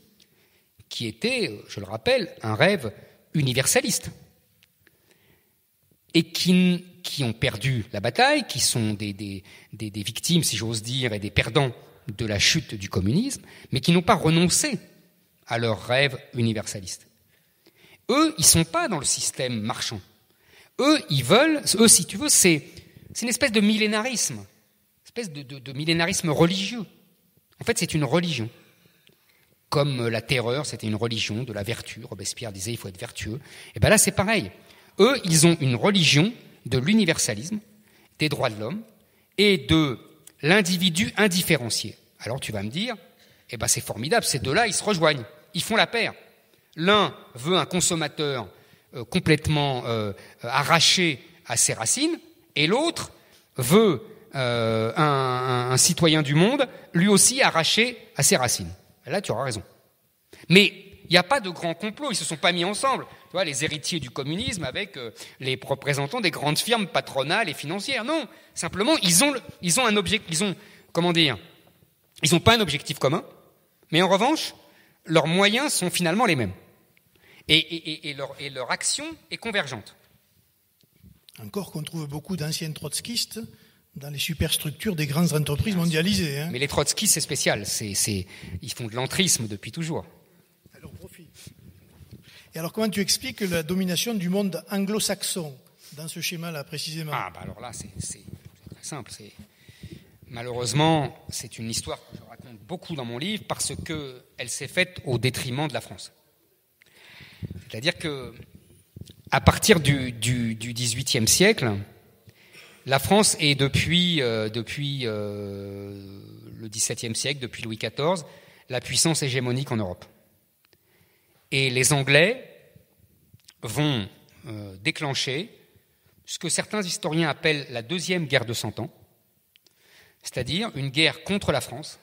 qui était, je le rappelle, un rêve universaliste, et qui ont perdu la bataille, qui sont des victimes, si j'ose dire, et des perdants de la chute du communisme, mais qui n'ont pas renoncé à leur rêve universaliste. Eux, ils ne sont pas dans le système marchand. Eux, si tu veux, c'est une espèce de millénarisme, une espèce de millénarisme religieux. En fait, c'est une religion. Comme la terreur, c'était une religion de la vertu. Robespierre disait il faut être vertueux. Et bien là, c'est pareil. Eux, ils ont une religion de l'universalisme, des droits de l'homme et de l'individu indifférencié. Alors tu vas me dire, eh ben c'est formidable, ces deux-là, ils se rejoignent, ils font la paire. L'un veut un consommateur complètement arraché à ses racines, et l'autre veut un citoyen du monde, lui aussi arraché à ses racines. Là, tu auras raison. Mais il n'y a pas de grand complot, ils ne se sont pas mis ensemble. Tu vois, les héritiers du communisme avec les représentants des grandes firmes patronales et financières. Non, simplement, ils ont un objectif, ils n'ont pas un objectif commun, mais en revanche, leurs moyens sont finalement les mêmes. Et leur action est convergente. Encore qu'on trouve beaucoup d'anciens trotskistes dans les superstructures des grandes entreprises mondialisées. Hein. Mais les trotskistes, c'est spécial. Ils font de l'entrisme depuis toujours. Alors, profite. Et alors, comment tu expliques la domination du monde anglo-saxon dans ce schéma-là, précisément ? Alors là, c'est très simple. Malheureusement, c'est une histoire que je raconte beaucoup dans mon livre parce qu'elle s'est faite au détriment de la France. C'est-à-dire que, à partir du XVIIIe siècle, la France est depuis le XVIIe siècle, depuis Louis XIV, la puissance hégémonique en Europe. Et les Anglais vont déclencher ce que certains historiens appellent la deuxième guerre de 100 ans, c'est-à-dire une guerre contre la France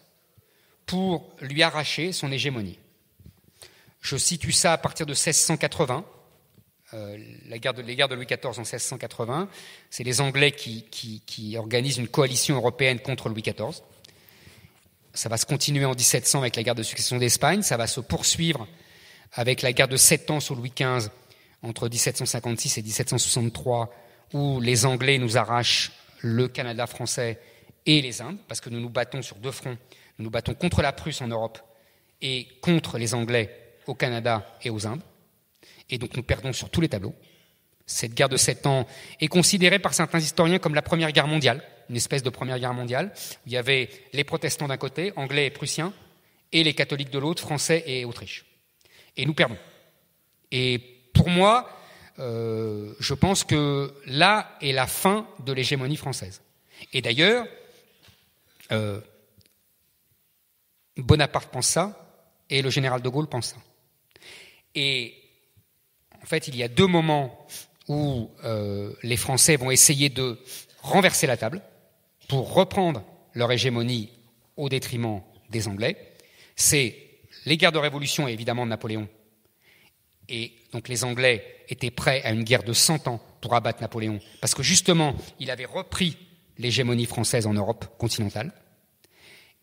pour lui arracher son hégémonie. Je situe ça à partir de 1680. Les guerres de Louis XIV en 1680, c'est les Anglais qui organisent une coalition européenne contre Louis XIV. Ça va se continuer en 1700 avec la guerre de succession d'Espagne, ça va se poursuivre avec la guerre de 7 ans sous Louis XV entre 1756 et 1763, où les Anglais nous arrachent le Canada français et les Indes, parce que nous nous battons sur deux fronts. Nous nous battons contre la Prusse en Europe et contre les Anglais au Canada et aux Indes. Et donc nous perdons sur tous les tableaux. Cette guerre de 7 ans est considérée par certains historiens comme la Première Guerre mondiale, une espèce de Première Guerre mondiale, où il y avait les protestants d'un côté, anglais et prussiens, et les catholiques de l'autre, français et Autriche. Et nous perdons. Et pour moi, je pense que là est la fin de l'hégémonie française. Et d'ailleurs, Bonaparte pense ça, et le général de Gaulle pense ça. Et en fait, il y a deux moments où les Français vont essayer de renverser la table pour reprendre leur hégémonie au détriment des Anglais. C'est les guerres de révolution et évidemment de Napoléon. Et donc les Anglais étaient prêts à une guerre de 100 ans pour abattre Napoléon, parce que justement, il avait repris l'hégémonie française en Europe continentale.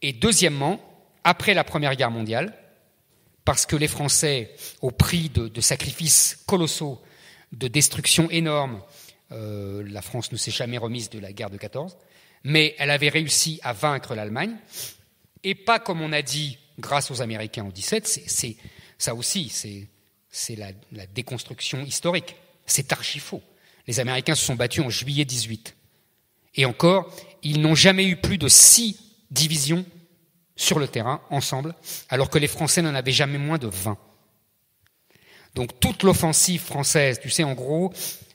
Et deuxièmement, après la Première Guerre mondiale, parce que les Français, au prix de sacrifices colossaux, de destruction énorme, la France ne s'est jamais remise de la guerre de 14, mais elle avait réussi à vaincre l'Allemagne, et pas comme on a dit grâce aux Américains en 17, ça aussi, c'est la déconstruction historique. C'est archi faux. Les Américains se sont battus en juillet 18. Et encore, ils n'ont jamais eu plus de 6 divisions sur le terrain, ensemble, alors que les Français n'en avaient jamais moins de 20. Donc toute l'offensive française, tu sais, en gros,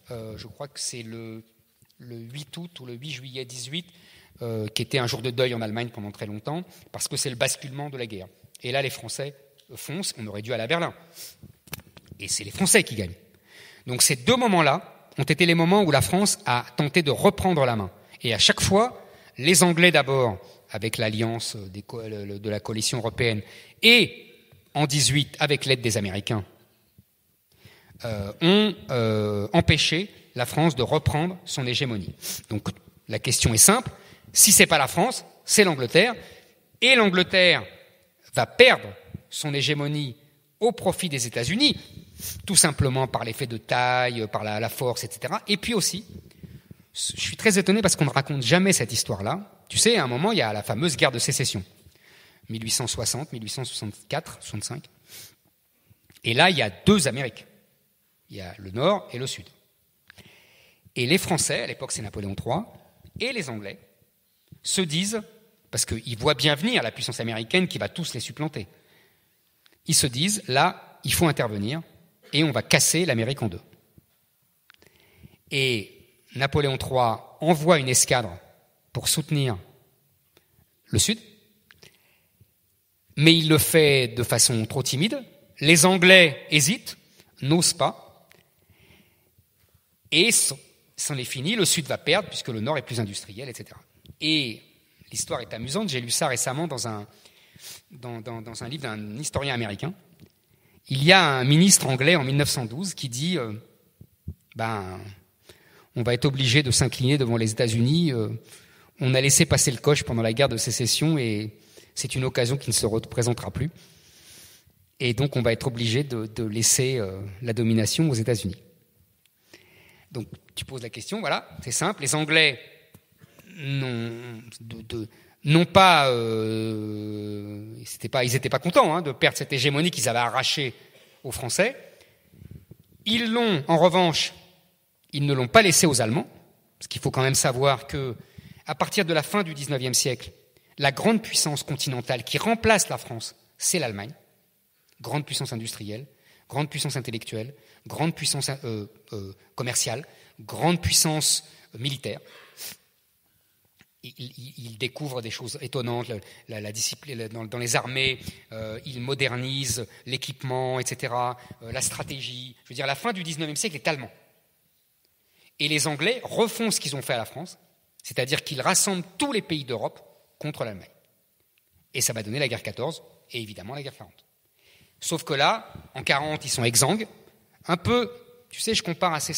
je crois que c'est le 8 août ou le 8 juillet 18, qui était un jour de deuil en Allemagne pendant très longtemps, parce que c'est le basculement de la guerre. Et là, les Français foncent, on aurait dû aller à Berlin. Et c'est les Français qui gagnent. Donc ces deux moments-là ont été les moments où la France a tenté de reprendre la main. Et à chaque fois, les Anglais d'abord, avec l'alliance de la coalition européenne, et en 18, avec l'aide des Américains, ont empêché la France de reprendre son hégémonie. Donc la question est simple, si ce n'est pas la France, c'est l'Angleterre, et l'Angleterre va perdre son hégémonie au profit des États-Unis, tout simplement par l'effet de taille, par la force, etc. Et puis aussi, je suis très étonné parce qu'on ne raconte jamais cette histoire-là. Tu sais, à un moment, il y a la fameuse guerre de sécession, 1860, 1864, 65. Et là, il y a deux Amériques. Il y a le Nord et le Sud. Et les Français, à l'époque c'est Napoléon III, et les Anglais, se disent, parce qu'ils voient bien venir la puissance américaine qui va tous les supplanter, ils se disent, là, il faut intervenir, et on va casser l'Amérique en deux. Et Napoléon III envoie une escadre pour soutenir le Sud, mais il le fait de façon trop timide. Les Anglais hésitent, n'osent pas, et c'en est fini, le Sud va perdre puisque le Nord est plus industriel, etc. Et l'histoire est amusante, j'ai lu ça récemment dans un livre d'un historien américain. Il y a un ministre anglais en 1912 qui dit on va être obligé de s'incliner devant les États-Unis. On a laissé passer le coche pendant la guerre de sécession et c'est une occasion qui ne se représentera plus. Et donc on va être obligé de laisser la domination aux États-Unis. Donc tu poses la question, voilà, c'est simple. Les Anglais n'ont pas, ils n'étaient pas contents de perdre cette hégémonie qu'ils avaient arrachée aux Français. Ils l'ont, en revanche, ils ne l'ont pas laissé aux Allemands, parce qu'il faut quand même savoir que, à partir de la fin du XIXe siècle, la grande puissance continentale qui remplace la France, c'est l'Allemagne. Grande puissance industrielle, grande puissance intellectuelle, grande puissance commerciale, grande puissance militaire. Il découvre des choses étonnantes, la discipline dans les armées, il modernise l'équipement, etc., la stratégie. Je veux dire, la fin du XIXe siècle est allemand. Et les Anglais refont ce qu'ils ont fait à la France, c'est-à-dire qu'ils rassemblent tous les pays d'Europe contre l'Allemagne. Et ça va donner la guerre 14 et évidemment la guerre 40. Sauf que là, en 40, ils sont exsangues. Un peu, tu sais, je compare assez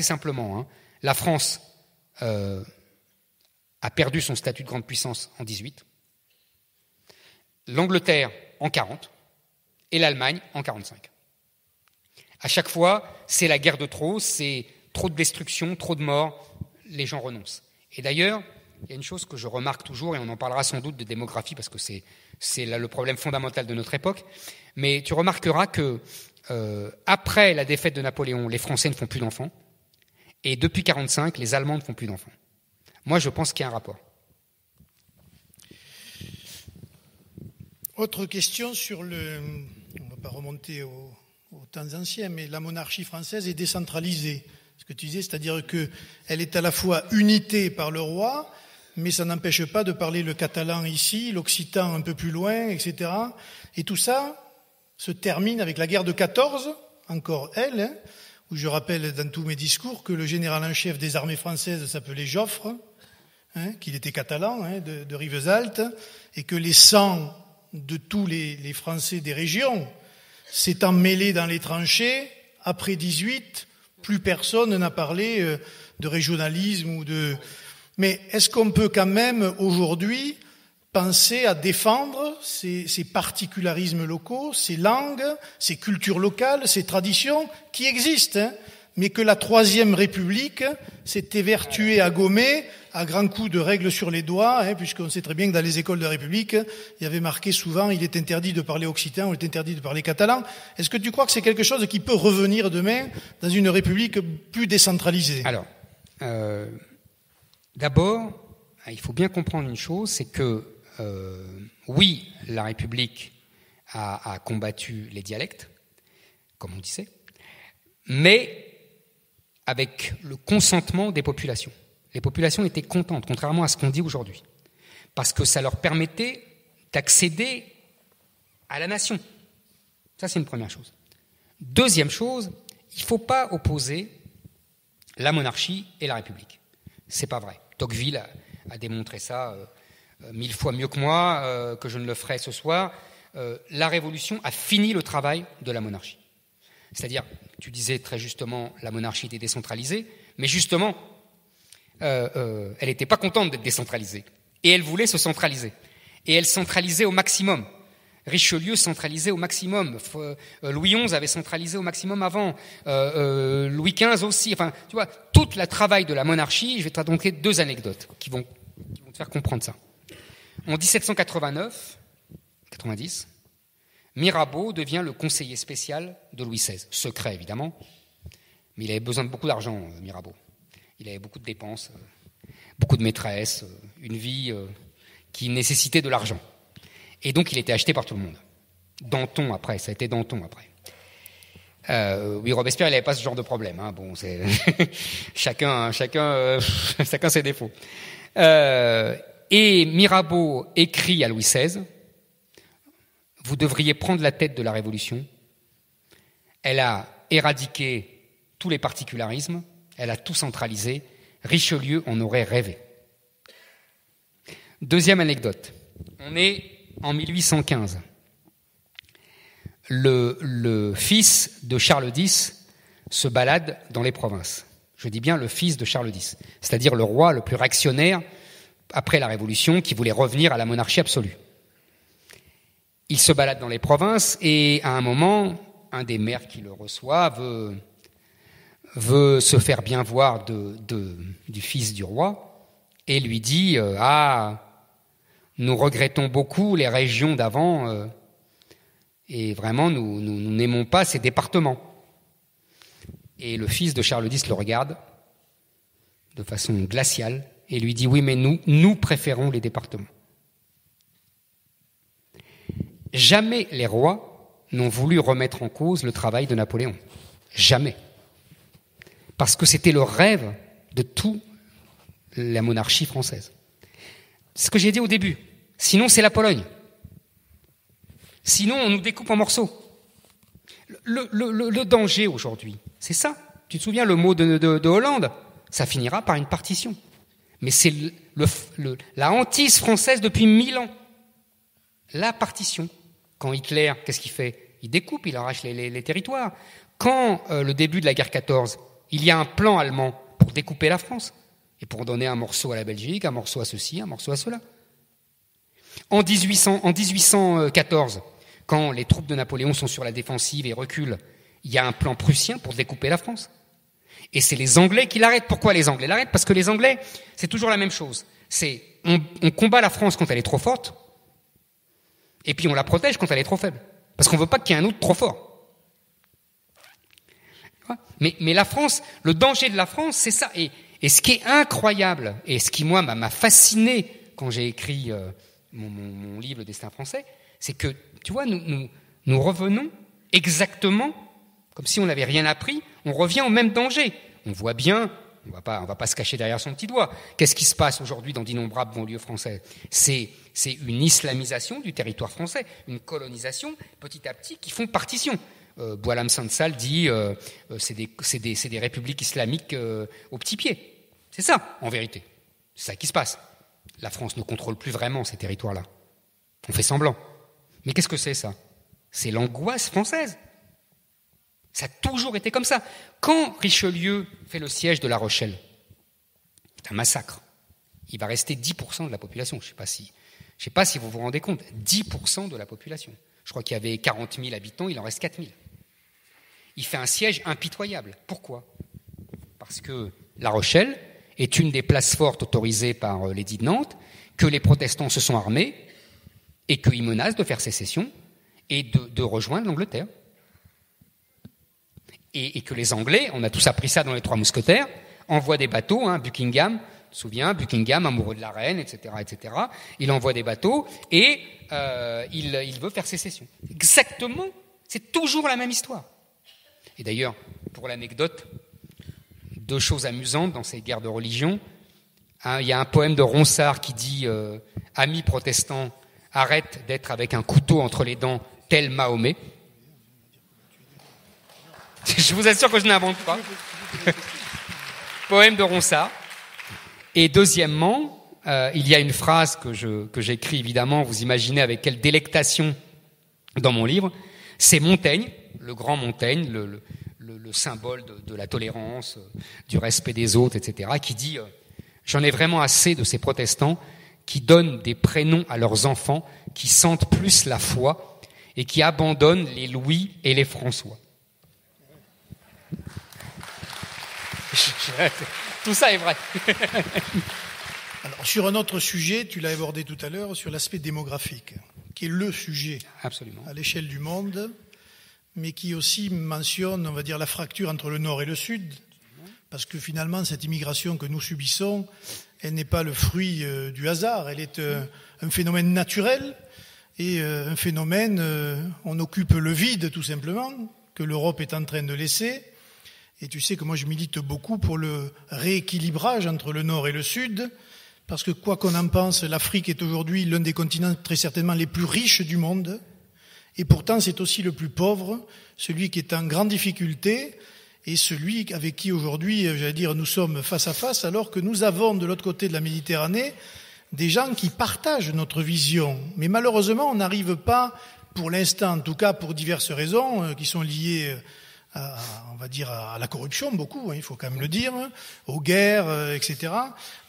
simplement. La France a perdu son statut de grande puissance en 18, l'Angleterre en 40 et l'Allemagne en 45. À chaque fois, c'est la guerre de trop, c'est trop de destruction, trop de morts, les gens renoncent. Et d'ailleurs, il y a une chose que je remarque toujours, et on en parlera sans doute de démographie, parce que c'est là le problème fondamental de notre époque, mais tu remarqueras que après la défaite de Napoléon, les Français ne font plus d'enfants, et depuis 1945, les Allemands ne font plus d'enfants. Moi, je pense qu'il y a un rapport. Autre question sur on ne va pas remonter aux temps anciens, mais la monarchie française est décentralisée. Ce que tu disais, c'est-à-dire qu'elle est à la fois unité par le roi, mais ça n'empêche pas de parler le catalan ici, l'occitan un peu plus loin, etc. Et tout ça se termine avec la guerre de 14, encore elle, où je rappelle dans tous mes discours que le général en chef des armées françaises s'appelait Joffre, qu'il était catalan, de Rivesaltes, et que les sangs de tous les Français des régions s'étant mêlés dans les tranchées, après 18, plus personne n'a parlé de régionalisme ou de... Mais est-ce qu'on peut quand même aujourd'hui penser à défendre ces particularismes locaux, ces langues, ces cultures locales, ces traditions qui existent, mais que la Troisième République s'est évertuée à gommer à grands coups de règles sur les doigts, puisqu'on sait très bien que dans les écoles de la République, il y avait marqué souvent « il est interdit de parler occitan » ou « il est interdit de parler catalan ». Est-ce que tu crois que c'est quelque chose qui peut revenir demain dans une République plus décentralisée ? Alors, d'abord, il faut bien comprendre une chose, c'est que oui, la République a combattu les dialectes, comme on disait, mais avec le consentement des populations. Les populations étaient contentes, contrairement à ce qu'on dit aujourd'hui, parce que ça leur permettait d'accéder à la nation. Ça, c'est une première chose. Deuxième chose, il ne faut pas opposer la monarchie et la République. C'est pas vrai. Tocqueville a démontré ça 1000 fois mieux que moi, que je ne le ferai ce soir. La Révolution a fini le travail de la monarchie. C'est-à-dire, tu disais très justement, la monarchie était décentralisée, mais justement, elle n'était pas contente d'être décentralisée. Et elle voulait se centraliser. Et elle centralisait au maximum. Richelieu centralisait au maximum. Louis XI avait centralisé au maximum avant. Louis XV aussi. Enfin, tu vois, tout le travail de la monarchie, je vais te raconter 2 anecdotes qui vont te faire comprendre ça. En 1789-90, Mirabeau devient le conseiller spécial de Louis XVI. Secret, évidemment. Mais il avait besoin de beaucoup d'argent, Mirabeau. Il avait beaucoup de dépenses, beaucoup de maîtresses, une vie qui nécessitait de l'argent. Et donc, il était acheté par tout le monde. Danton, après. Ça a été Danton, après. Oui, Robespierre, il n'avait pas ce genre de problème. Bon, c'est chacun ses défauts. Et Mirabeau écrit à Louis XVI, « Vous devriez prendre la tête de la Révolution. Elle a éradiqué tous les particularismes. Elle a tout centralisé. Richelieu en aurait rêvé. » Deuxième anecdote. On est en 1815. Le fils de Charles X se balade dans les provinces. Je dis bien le fils de Charles X, c'est-à-dire le roi le plus réactionnaire après la Révolution qui voulait revenir à la monarchie absolue. Il se balade dans les provinces et à un moment, un des maires qui le reçoit veut se faire bien voir du fils du roi et lui dit « Ah, nous regrettons beaucoup les régions d'avant et vraiment nous n'aimons pas ces départements. » Et le fils de Charles X le regarde de façon glaciale et lui dit « Oui, mais nous préférons les départements. » Jamais les rois n'ont voulu remettre en cause le travail de Napoléon. Jamais. Parce que c'était le rêve de toute la monarchie française. C'est ce que j'ai dit au début. Sinon, c'est la Pologne. Sinon, on nous découpe en morceaux. Le danger aujourd'hui, c'est ça. Tu te souviens le mot de Hollande ? Ça finira par une partition. Mais c'est la hantise française depuis 1000 ans. La partition. Quand Hitler, qu'est-ce qu'il fait ? Il découpe, il arrache les territoires. Quand, le début de la guerre 14, il y a un plan allemand pour découper la France et pour donner un morceau à la Belgique, un morceau à ceci, un morceau à cela. En 1814, quand les troupes de Napoléon sont sur la défensive et reculent, il y a un plan prussien pour découper la France. Et c'est les Anglais qui l'arrêtent. Pourquoi les Anglais l'arrêtent ? Parce que les Anglais, c'est toujours la même chose. C'est on combat la France quand elle est trop forte, et puis on la protège quand elle est trop faible. Parce qu'on ne veut pas qu'il y ait un autre trop fort. Mais la France, le danger de la France, c'est ça. Et ce qui est incroyable, et ce qui, moi, m'a fasciné quand j'ai écrit mon livre « Le destin français », c'est que, tu vois, nous revenons exactement, comme si on n'avait rien appris, on revient au même danger. On voit bien, On va pas se cacher derrière son petit doigt. Qu'est-ce qui se passe aujourd'hui dans d'innombrables banlieues françaises ? C'est une islamisation du territoire français, une colonisation petit à petit qui font partition. Boualam Sansal dit c'est des républiques islamiques au petit pied. C'est ça, en vérité. C'est ça qui se passe. La France ne contrôle plus vraiment ces territoires-là. On fait semblant. Mais qu'est-ce que c'est ça ? C'est l'angoisse française. Ça a toujours été comme ça. Quand Richelieu fait le siège de La Rochelle, c'est un massacre. Il va rester 10% de la population. Je sais pas si vous vous rendez compte. 10% de la population. Je crois qu'il y avait 40 000 habitants, il en reste 4 000. Il fait un siège impitoyable. Pourquoi ? Parce que La Rochelle est une des places fortes autorisées par l'édit de Nantes, que les protestants se sont armés et qu'ils menacent de faire sécession et de rejoindre l'Angleterre. Et que les Anglais, on a tous appris ça dans les Trois Mousquetaires, envoient des bateaux, Buckingham, tu te souviens, Buckingham, amoureux de la reine, etc., etc. Il envoie des bateaux et il veut faire sécession. Exactement, c'est toujours la même histoire. Et d'ailleurs, pour l'anecdote, 2 choses amusantes dans ces guerres de religion. Il y a un poème de Ronsard qui dit « Amis protestants, arrête d'être avec un couteau entre les dents, tel Mahomet ». Je vous assure que je n'invente pas. Poème de Ronsard. Et deuxièmement, il y a une phrase que j'écris évidemment, vous imaginez avec quelle délectation dans mon livre. C'est Montaigne, le grand Montaigne, le symbole de la tolérance, du respect des autres, etc., qui dit « J'en ai vraiment assez de ces protestants qui donnent des prénoms à leurs enfants, qui sentent plus la foi et qui abandonnent les Louis et les François. » Tout ça est vrai. Alors, sur un autre sujet, tu l'as abordé tout à l'heure, sur l'aspect démographique, qui est le sujet Absolument. À l'échelle du monde, mais qui aussi mentionne, on va dire, la fracture entre le Nord et le Sud, parce que finalement, cette immigration que nous subissons, elle n'est pas le fruit du hasard, elle est un phénomène naturel, et un phénomène, on occupe le vide tout simplement, que l'Europe est en train de laisser. Et tu sais que moi je milite beaucoup pour le rééquilibrage entre le Nord et le Sud, parce que quoi qu'on en pense, l'Afrique est aujourd'hui l'un des continents très certainement les plus riches du monde, et pourtant c'est aussi le plus pauvre, celui qui est en grande difficulté, et celui avec qui aujourd'hui, j'allais dire, nous sommes face à face, alors que nous avons de l'autre côté de la Méditerranée des gens qui partagent notre vision. Mais malheureusement, on n'arrive pas, pour l'instant, en tout cas pour diverses raisons qui sont liées on va dire à la corruption, beaucoup, il faut quand même le dire, aux guerres, etc.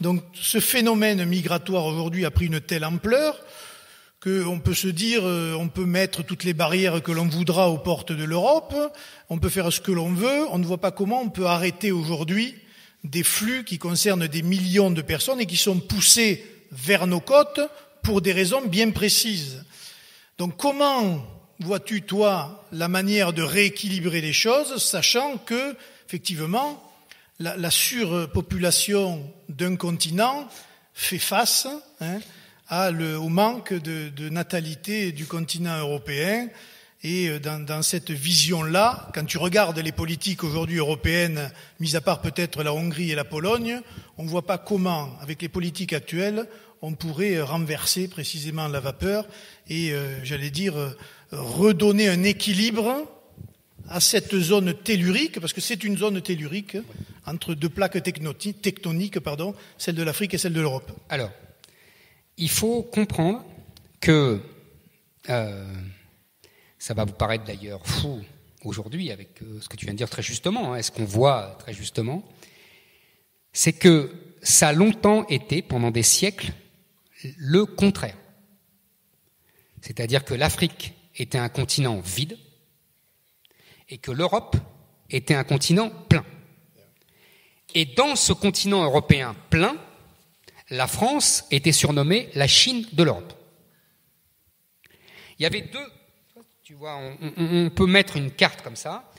Donc ce phénomène migratoire aujourd'hui a pris une telle ampleur qu'on peut se dire, on peut mettre toutes les barrières que l'on voudra aux portes de l'Europe, on peut faire ce que l'on veut, on ne voit pas comment on peut arrêter aujourd'hui des flux qui concernent des millions de personnes et qui sont poussés vers nos côtes pour des raisons bien précises. Donc comment vois-tu, toi, la manière de rééquilibrer les choses, sachant que, effectivement, la surpopulation d'un continent fait face au manque de natalité du continent européen. Et dans cette vision-là, quand tu regardes les politiques aujourd'hui européennes, mis à part peut-être la Hongrie et la Pologne, on ne voit pas comment, avec les politiques actuelles, on pourrait renverser précisément la vapeur et, j'allais dire, redonner un équilibre à cette zone tellurique, parce que c'est une zone tellurique, entre 2 plaques tectoniques, celle de l'Afrique et celle de l'Europe. Alors, il faut comprendre que, ça va vous paraître d'ailleurs fou aujourd'hui avec ce que tu viens de dire très justement, ce qu'on voit très justement, c'est que ça a longtemps été, pendant des siècles, le contraire. C'est-à-dire que l'Afrique était un continent vide et que l'Europe était un continent plein. Et dans ce continent européen plein, la France était surnommée la Chine de l'Europe. Il y avait 2, tu vois, on peut mettre une carte comme ça.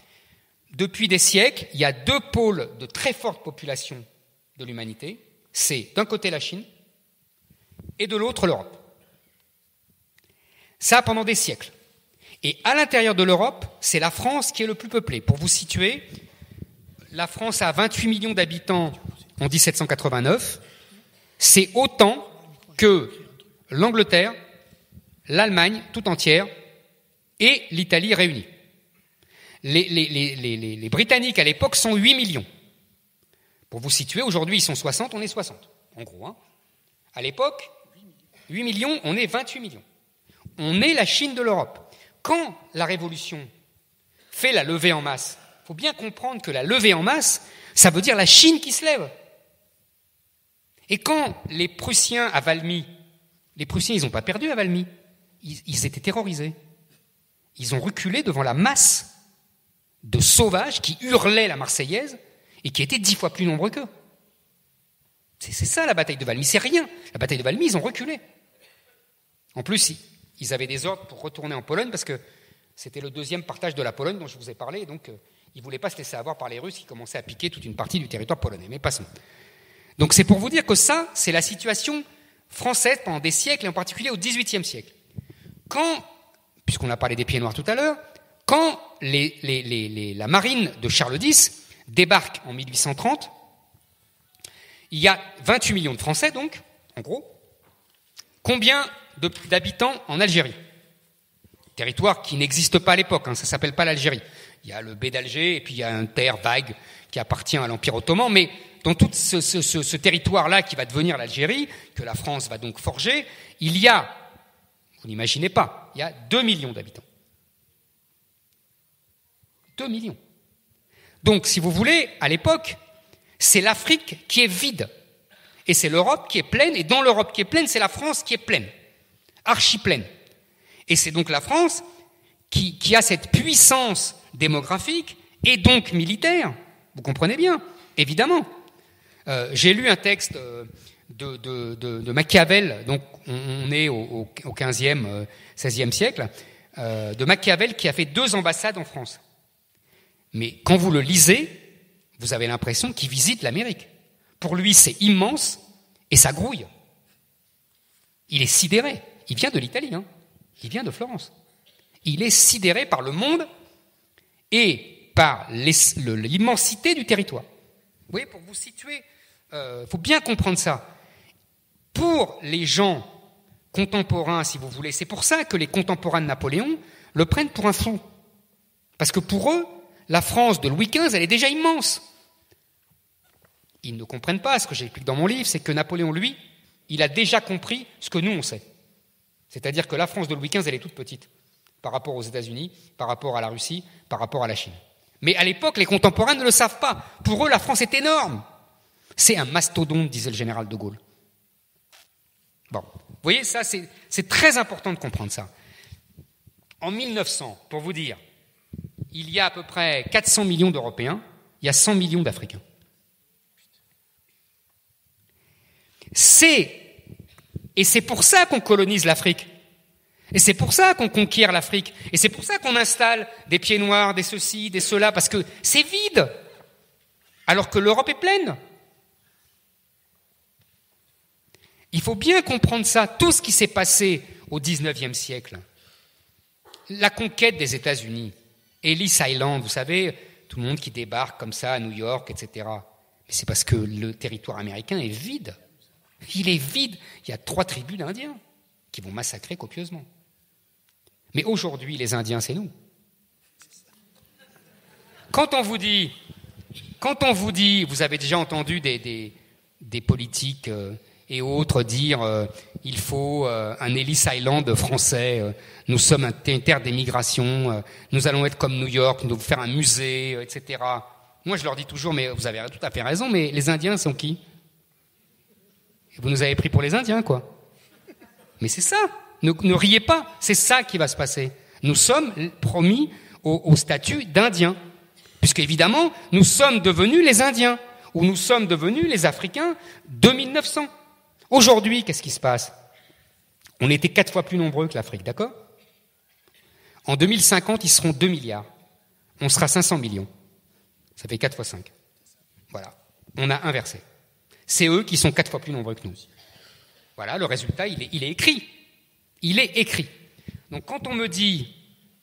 Depuis des siècles, il y a 2 pôles de très forte population de l'humanité. C'est d'un côté la Chine et de l'autre l'Europe. Ça pendant des siècles. Et à l'intérieur de l'Europe, c'est la France qui est le plus peuplée. Pour vous situer, la France a 28 millions d'habitants en 1789, c'est autant que l'Angleterre, l'Allemagne tout entière et l'Italie réunies. Les Britanniques à l'époque sont 8 millions. Pour vous situer, aujourd'hui ils sont 60, on est 60, en gros. Hein. À l'époque, 8 millions, on est 28 millions. On est la Chine de l'Europe. Quand la Révolution fait la levée en masse, il faut bien comprendre que la levée en masse, ça veut dire la Chine qui se lève. Et quand les Prussiens à Valmy, les Prussiens, ils n'ont pas perdu à Valmy, ils étaient terrorisés. Ils ont reculé devant la masse de sauvages qui hurlaient la Marseillaise et qui étaient 10 fois plus nombreux qu'eux. C'est ça la bataille de Valmy, c'est rien. La bataille de Valmy, ils ont reculé. En plus, ils avaient des ordres pour retourner en Pologne parce que c'était le deuxième partage de la Pologne dont je vous ai parlé, et donc ils ne voulaient pas se laisser avoir par les Russes qui commençaient à piquer toute une partie du territoire polonais. Mais passons. Donc c'est pour vous dire que ça, c'est la situation française pendant des siècles, et en particulier au XVIIIe siècle. Quand, puisqu'on a parlé des Pieds Noirs tout à l'heure, quand la marine de Charles X débarque en 1830, il y a 28 millions de Français, donc, en gros. Combien d'habitants en Algérie? Territoire qui n'existe pas à l'époque, hein, ça ne s'appelle pas l'Algérie. Il y a le Bey d'Alger, et puis il y a une terre vague qui appartient à l'Empire ottoman, mais dans tout ce territoire-là qui va devenir l'Algérie, que la France va donc forger, il y a, vous n'imaginez pas, il y a 2 millions d'habitants. 2 millions. Donc, si vous voulez, à l'époque, c'est l'Afrique qui est vide. Et c'est l'Europe qui est pleine, et dans l'Europe qui est pleine, c'est la France qui est pleine. Archi-pleine. Et c'est donc la France qui a cette puissance démographique et donc militaire. Vous comprenez bien, évidemment. J'ai lu un texte de Machiavel, donc on est au 15e, 16e siècle, de Machiavel qui a fait 2 ambassades en France. Mais quand vous le lisez, vous avez l'impression qu'il visite l'Amérique. Pour lui, c'est immense et ça grouille. Il est sidéré. Il vient de l'Italie, hein. Il vient de Florence. Il est sidéré par le monde et par l'immensité du territoire. Vous voyez, pour vous situer, faut bien comprendre ça. Pour les gens contemporains, si vous voulez, c'est pour ça que les contemporains de Napoléon le prennent pour un fou. Parce que pour eux, la France de Louis XV, elle est déjà immense. Ils ne comprennent pas, ce que j'explique dans mon livre, c'est que Napoléon, lui, il a déjà compris ce que nous, on sait. C'est-à-dire que la France de Louis XV, elle est toute petite par rapport aux États-Unis, par rapport à la Russie, par rapport à la Chine. Mais à l'époque, les contemporains ne le savent pas. Pour eux, la France est énorme. C'est un mastodonte, disait le général de Gaulle. Bon, vous voyez, ça, c'est très important de comprendre ça. En 1900, pour vous dire, il y a à peu près 400 millions d'Européens, il y a 100 millions d'Africains. Et c'est pour ça qu'on colonise l'Afrique. Et c'est pour ça qu'on conquiert l'Afrique. Et c'est pour ça qu'on installe des Pieds Noirs, des ceci, des cela, parce que c'est vide, alors que l'Europe est pleine. Il faut bien comprendre ça, tout ce qui s'est passé au XIXe siècle. La conquête des États-Unis, Ellis Island, vous savez, tout le monde qui débarque comme ça à New York, etc. Mais c'est parce que le territoire américain est vide. Il est vide. Il y a 3 tribus d'Indiens qui vont massacrer copieusement. Mais aujourd'hui, les Indiens, c'est nous. Quand on vous dit, vous avez déjà entendu des politiques et autres dire il faut un Ellis Island français, nous sommes une terre d'émigration, nous allons être comme New York, nous allons faire un musée, etc. Moi, je leur dis toujours, mais vous avez tout à fait raison, mais les Indiens sont qui? Vous nous avez pris pour les Indiens, quoi. Mais c'est ça. Ne riez pas. C'est ça qui va se passer. Nous sommes promis au statut d'Indiens. Puisqu'évidemment, nous sommes devenus les Indiens. Ou nous sommes devenus les Africains de 1900. Aujourd'hui, qu'est-ce qui se passe? On était 4 fois plus nombreux que l'Afrique, d'accord? En 2050, ils seront 2 milliards. On sera 500 millions. Ça fait 4 fois 5. Voilà. On a inversé. C'est eux qui sont 4 fois plus nombreux que nous. Voilà, le résultat, il est écrit. Il est écrit. Donc quand on me dit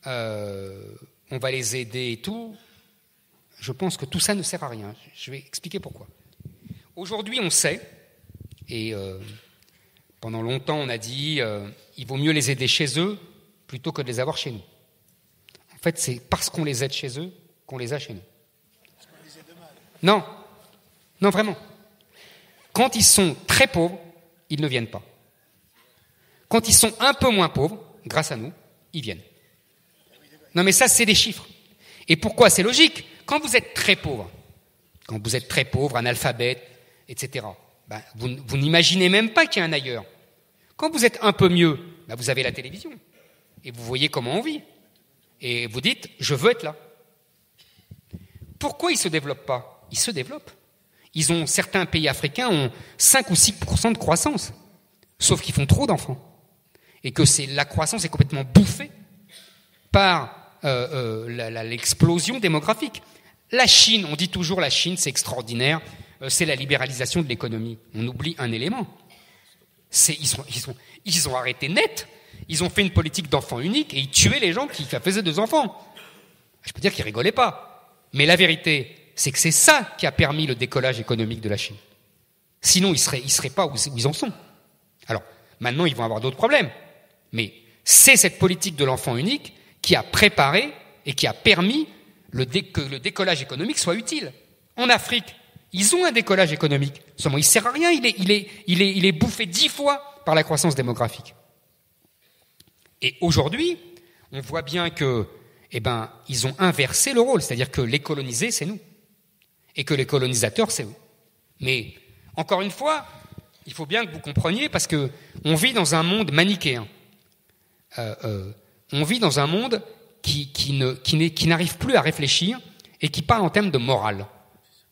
on va les aider et tout, je pense que tout ça ne sert à rien. Je vais expliquer pourquoi. Aujourd'hui, on sait, et pendant longtemps, on a dit il vaut mieux les aider chez eux plutôt que de les avoir chez nous. En fait, c'est parce qu'on les aide chez eux qu'on les a chez nous. Parce qu'on les aide mal. Non. Non, vraiment. Quand ils sont très pauvres, ils ne viennent pas. Quand ils sont un peu moins pauvres, grâce à nous, ils viennent. Non, mais ça, c'est des chiffres. Et pourquoi? C'est logique. Quand vous êtes très pauvre, analphabète, etc., ben, vous n'imaginez même pas qu'il y a un ailleurs. Quand vous êtes un peu mieux, ben, vous avez la télévision. Et vous voyez comment on vit. Et vous dites, je veux être là. Pourquoi ils ne se développent pas? Ils se développent. Certains pays africains ont 5 ou 6% de croissance. Sauf qu'ils font trop d'enfants. Et que la croissance est complètement bouffée par l'explosion démographique. La Chine, on dit toujours la Chine, c'est extraordinaire, c'est la libéralisation de l'économie. On oublie un élément. Ils ont arrêté net. Ils ont fait une politique d'enfant unique et ils tuaient les gens qui faisaient 2 enfants. Je peux dire qu'ils rigolaient pas. Mais la vérité, c'est que c'est ça qui a permis le décollage économique de la Chine. Sinon, ils seraient pas où ils en sont. Alors, maintenant, ils vont avoir d'autres problèmes. Mais c'est cette politique de l'enfant unique qui a préparé et qui a permis que le décollage économique soit utile. En Afrique, ils ont un décollage économique. Seulement, il ne sert à rien. Il est bouffé 10 fois par la croissance démographique. Et aujourd'hui, on voit bien que, ils ont inversé le rôle. C'est-à-dire que les colonisés, c'est nous. Et que les colonisateurs, c'est eux. Mais, encore une fois, il faut bien que vous compreniez, parce que on vit dans un monde manichéen. On vit dans un monde qui n'arrive plus à réfléchir et qui parle en termes de morale.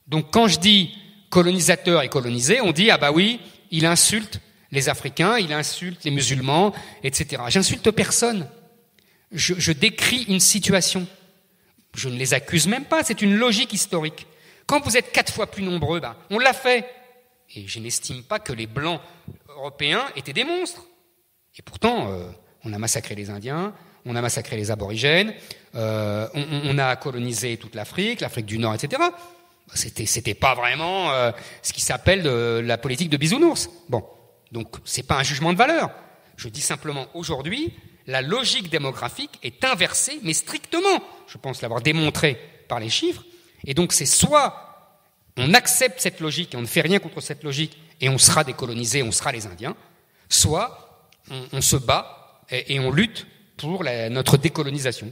Donc quand je dis colonisateur et colonisé, on dit, ah bah oui, il insulte les Africains, il insulte les musulmans, etc. J'insulte personne. Je décris une situation. Je ne les accuse même pas, c'est une logique historique. Quand vous êtes 4 fois plus nombreux, on l'a fait. Et je n'estime pas que les Blancs européens étaient des monstres. Et pourtant, on a massacré les Indiens, on a massacré les aborigènes, on a colonisé toute l'Afrique du Nord, etc. C'était pas vraiment ce qui s'appelle la politique de bisounours. Bon, donc c'est pas un jugement de valeur. Je dis simplement, aujourd'hui, la logique démographique est inversée, mais strictement. Je pense l'avoir démontré par les chiffres. Et donc c'est soit on accepte cette logique et on ne fait rien contre cette logique et on sera décolonisé, on sera les Indiens, soit on se bat et on lutte pour notre décolonisation.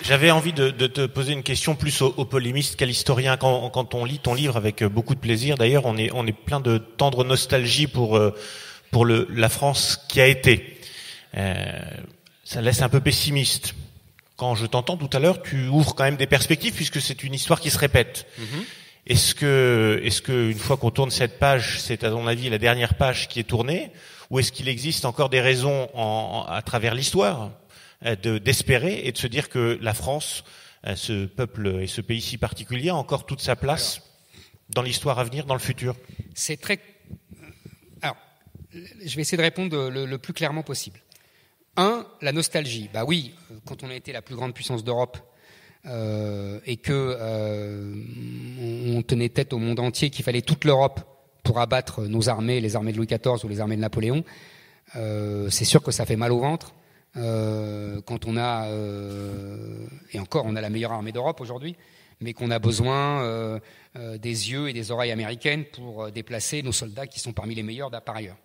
J'avais envie de te poser une question plus au polémiste qu'à l'historien. Quand on lit ton livre avec beaucoup de plaisir, d'ailleurs, on est plein de tendre nostalgie pour la France qui a été. Ça laisse un peu pessimiste. Quand je t'entends tout à l'heure, tu ouvres quand même des perspectives puisque c'est une histoire qui se répète. Mm-hmm. Est-ce que une fois qu'on tourne cette page, c'est à ton avis la dernière page qui est tournée, ou est-ce qu'il existe encore des raisons à travers l'histoire d'espérer et de se dire que la France, ce peuple et ce pays si particulier, a encore toute sa place dans l'histoire à venir, dans le futur? C'est très... Alors, je vais essayer de répondre le plus clairement possible. La nostalgie. Bah oui, quand on a été la plus grande puissance d'Europe et que on tenait tête au monde entier, qu'il fallait toute l'Europe pour abattre nos armées, les armées de Louis XIV ou les armées de Napoléon, c'est sûr que ça fait mal au ventre. Quand on a et encore on a la meilleure armée d'Europe aujourd'hui, mais qu'on a besoin des yeux et des oreilles américaines pour déplacer nos soldats qui sont parmi les meilleurs par ailleurs.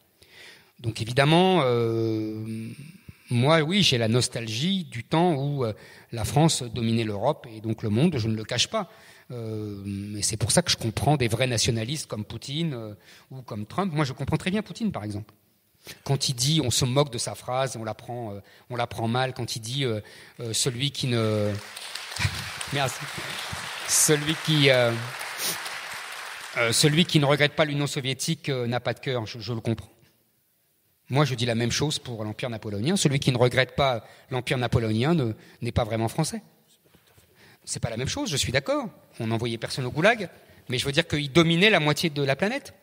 Donc évidemment, moi oui, j'ai la nostalgie du temps où la France dominait l'Europe et donc le monde, je ne le cache pas. Et c'est pour ça que je comprends des vrais nationalistes comme Poutine ou comme Trump. Moi je comprends très bien Poutine par exemple. Quand il dit, on se moque de sa phrase, on la prend mal. Quand il dit celui qui ne, merci, celui qui ne regrette pas l'Union soviétique n'a pas de cœur. Je le comprends. Moi, je dis la même chose pour l'Empire napoléonien. Celui qui ne regrette pas l'Empire napoléonien n'est pas vraiment français. C'est pas la même chose. Je suis d'accord. On n'envoyait personne au goulag, mais je veux dire qu'il dominait la moitié de la planète.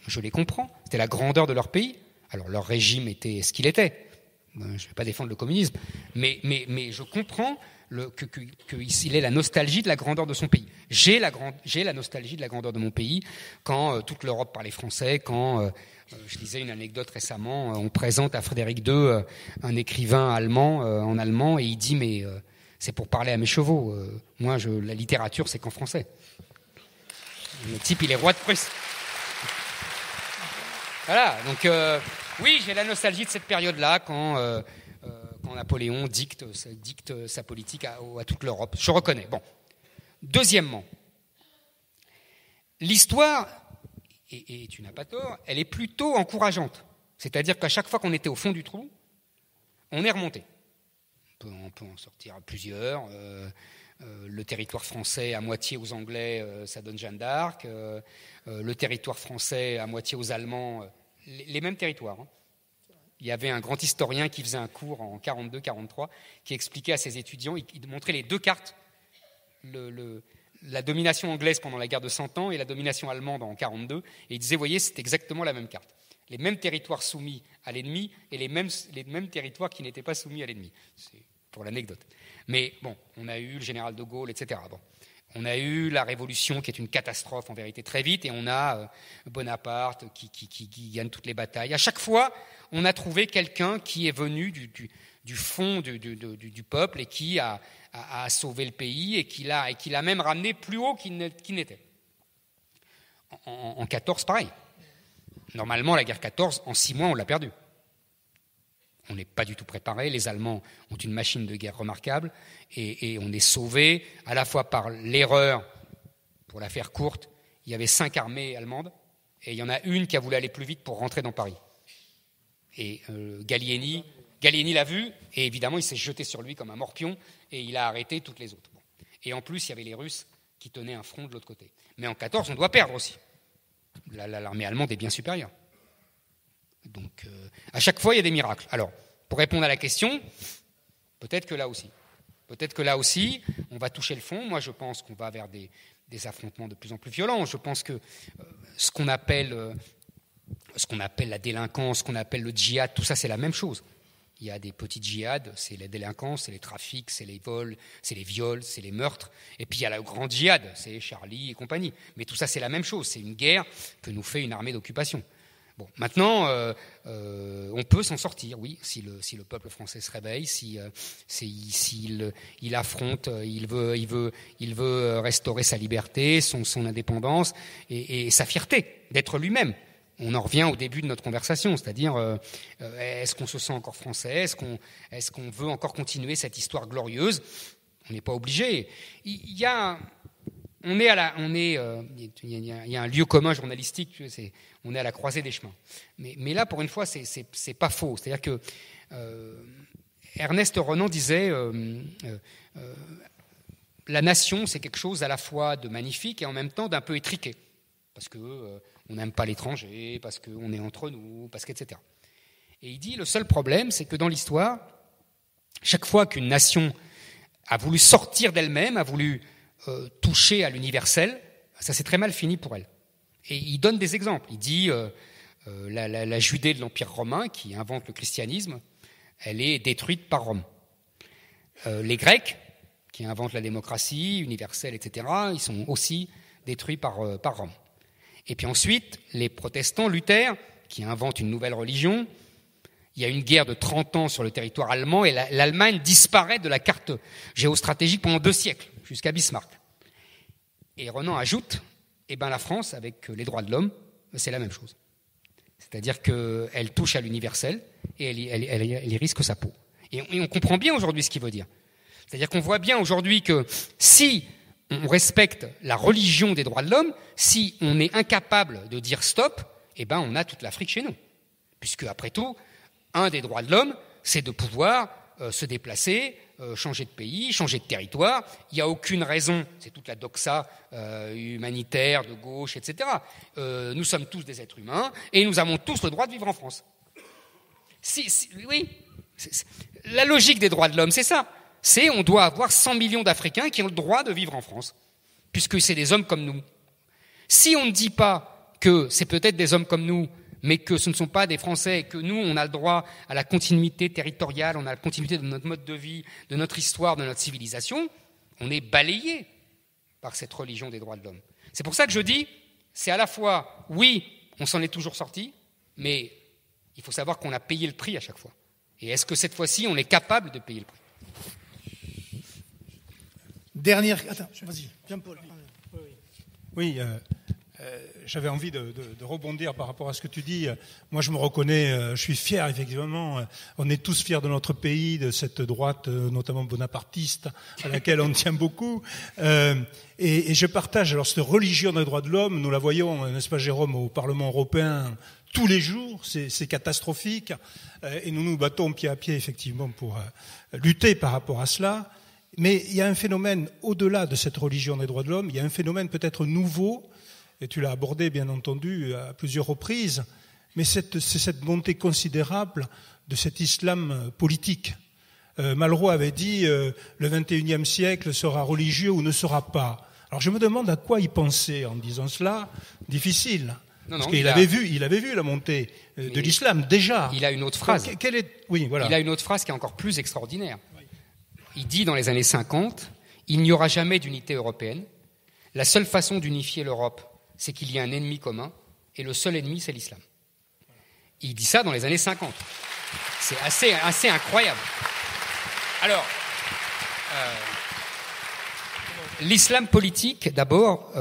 Je les comprends. C'était la grandeur de leur pays. Alors leur régime était ce qu'il était. Je ne vais pas défendre le communisme, mais je comprends qu'il ait la nostalgie de la grandeur de son pays. J'ai la nostalgie de la grandeur de mon pays quand toute l'Europe parlait français, quand je lisais une anecdote récemment, on présente à Frédéric II un écrivain allemand en allemand et il dit mais c'est pour parler à mes chevaux. Moi, la littérature, c'est qu'en français. Le type, il est roi de Prusse. Voilà, donc oui, j'ai la nostalgie de cette période-là quand Napoléon dicte sa politique à toute l'Europe. Je reconnais. Bon. Deuxièmement, l'histoire, et tu n'as pas tort, elle est plutôt encourageante. C'est-à-dire qu'à chaque fois qu'on était au fond du trou, on est remonté. On peut en sortir plusieurs. Le territoire français à moitié aux Anglais, ça donne Jeanne d'Arc. Le territoire français à moitié aux Allemands, les mêmes territoires. Hein. Il y avait un grand historien qui faisait un cours en 42-43 qui expliquait à ses étudiants, il montrait les deux cartes, la domination anglaise pendant la guerre de 100 ans et la domination allemande en 42, et il disait, voyez, c'est exactement la même carte. Les mêmes territoires soumis à l'ennemi et les mêmes territoires qui n'étaient pas soumis à l'ennemi. C'est pour l'anecdote. Mais bon, on a eu le général de Gaulle, etc. Bon. On a eu la Révolution qui est une catastrophe en vérité très vite et on a Bonaparte qui gagne toutes les batailles. À chaque fois, on a trouvé quelqu'un qui est venu du fond du peuple et qui a sauvé le pays et qui l'a même ramené plus haut qu'il n'était. En 14, pareil. Normalement, la guerre 14, en 6 mois, on l'a perdue. On n'est pas du tout préparé. Les Allemands ont une machine de guerre remarquable et on est sauvé à la fois par l'erreur, pour la faire courte, il y avait 5 armées allemandes et il y en a une qui a voulu aller plus vite pour rentrer dans Paris. Et Gallieni l'a vu et évidemment il s'est jeté sur lui comme un morpion et il a arrêté toutes les autres. Bon. Et en plus il y avait les Russes qui tenaient un front de l'autre côté. Mais en 14 on doit perdre aussi. L'armée allemande est bien supérieure. Donc, à chaque fois, il y a des miracles. Alors, pour répondre à la question, peut-être que là aussi, on va toucher le fond. Moi, je pense qu'on va vers des affrontements de plus en plus violents. Je pense que ce qu'on appelle la délinquance, ce qu'on appelle le djihad, tout ça, c'est la même chose. Il y a des petits djihad, c'est la délinquance, c'est les trafics, c'est les vols, c'est les viols, c'est les meurtres. Et puis il y a le grand djihad, c'est Charlie et compagnie. Mais tout ça, c'est la même chose. C'est une guerre que nous fait une armée d'occupation. Bon, maintenant, on peut s'en sortir, oui, si le peuple français se réveille, s'il affronte, il veut restaurer sa liberté, son indépendance et sa fierté d'être lui-même. On en revient au début de notre conversation, c'est-à-dire est-ce qu'on se sent encore français, est-ce qu'on veut encore continuer cette histoire glorieuse? On n'est pas obligé. Il y a un lieu commun journalistique, on est à la croisée des chemins. Mais là, pour une fois, c'est pas faux. C'est-à-dire que Ernest Renan disait la nation, c'est quelque chose à la fois de magnifique et en même temps d'un peu étriqué. Parce qu'on n'aime pas l'étranger, parce qu'on est entre nous, etc. Et il dit, le seul problème, c'est que dans l'histoire, chaque fois qu'une nation a voulu sortir d'elle-même, a voulu toucher à l'universel, ça s'est très mal fini pour elle. Et il donne des exemples. Il dit la Judée de l'Empire romain, qui invente le christianisme, elle est détruite par Rome. Les Grecs, qui inventent la démocratie universelle, etc., ils sont aussi détruits par Rome. Et puis ensuite, les protestants, Luther, qui inventent une nouvelle religion. Il y a une guerre de 30 ans sur le territoire allemand et l'Allemagne disparaît de la carte géostratégique pendant 2 siècles, jusqu'à Bismarck. Et Renan ajoute, la France, avec les droits de l'homme, c'est la même chose. C'est-à-dire qu'elle touche à l'universel et elle y risque sa peau. Et on comprend bien aujourd'hui ce qu'il veut dire. C'est-à-dire qu'on voit bien aujourd'hui que si on respecte la religion des droits de l'homme, si on est incapable de dire stop, on a toute l'Afrique chez nous. Puisque, après tout, un des droits de l'homme, c'est de pouvoir se déplacer, changer de pays, changer de territoire. Il n'y a aucune raison, c'est toute la doxa humanitaire, de gauche, etc. Nous sommes tous des êtres humains et nous avons tous le droit de vivre en France. Oui, la logique des droits de l'homme, c'est ça. C'est on doit avoir 100 millions d'Africains qui ont le droit de vivre en France, puisque c'est des hommes comme nous. Si on ne dit pas que c'est peut-être des hommes comme nous, mais que ce ne sont pas des Français, et que nous, on a le droit à la continuité territoriale, on a la continuité de notre mode de vie, de notre histoire, de notre civilisation, on est balayé par cette religion des droits de l'homme. C'est pour ça que je dis, c'est à la fois, oui, on s'en est toujours sorti, mais il faut savoir qu'on a payé le prix à chaque fois. Et est-ce que cette fois-ci, on est capable de payer le prix ? Dernière... Attends, vas-y, Jean-Paul. Oui, j'avais envie de rebondir par rapport à ce que tu dis. Moi, je me reconnais, je suis fier, effectivement. On est tous fiers de notre pays, de cette droite, notamment bonapartiste, à laquelle on tient beaucoup. Et je partage alors cette religion des droits de l'homme. Nous la voyons, n'est-ce pas, Jérôme, au Parlement européen tous les jours. C'est catastrophique. Et nous nous battons pied à pied, effectivement, pour lutter par rapport à cela. Mais il y a un phénomène au-delà de cette religion des droits de l'homme. Il y a un phénomène peut-être nouveau, et tu l'as abordé bien entendu à plusieurs reprises, mais c'est cette montée considérable de cet islam politique. Malraux avait dit le 21e siècle sera religieux ou ne sera pas. Alors je me demande à quoi il pensait en disant cela. Difficile. Parce qu'il avait vu la montée de l'islam déjà. Il a une autre phrase. Oui, voilà. Il a une autre phrase qui est encore plus extraordinaire. Il dit dans les années 50, il n'y aura jamais d'unité européenne. La seule façon d'unifier l'Europe, c'est qu'il y ait un ennemi commun, et le seul ennemi, c'est l'islam. Il dit ça dans les années 50. C'est assez incroyable. Alors, l'islam politique, d'abord,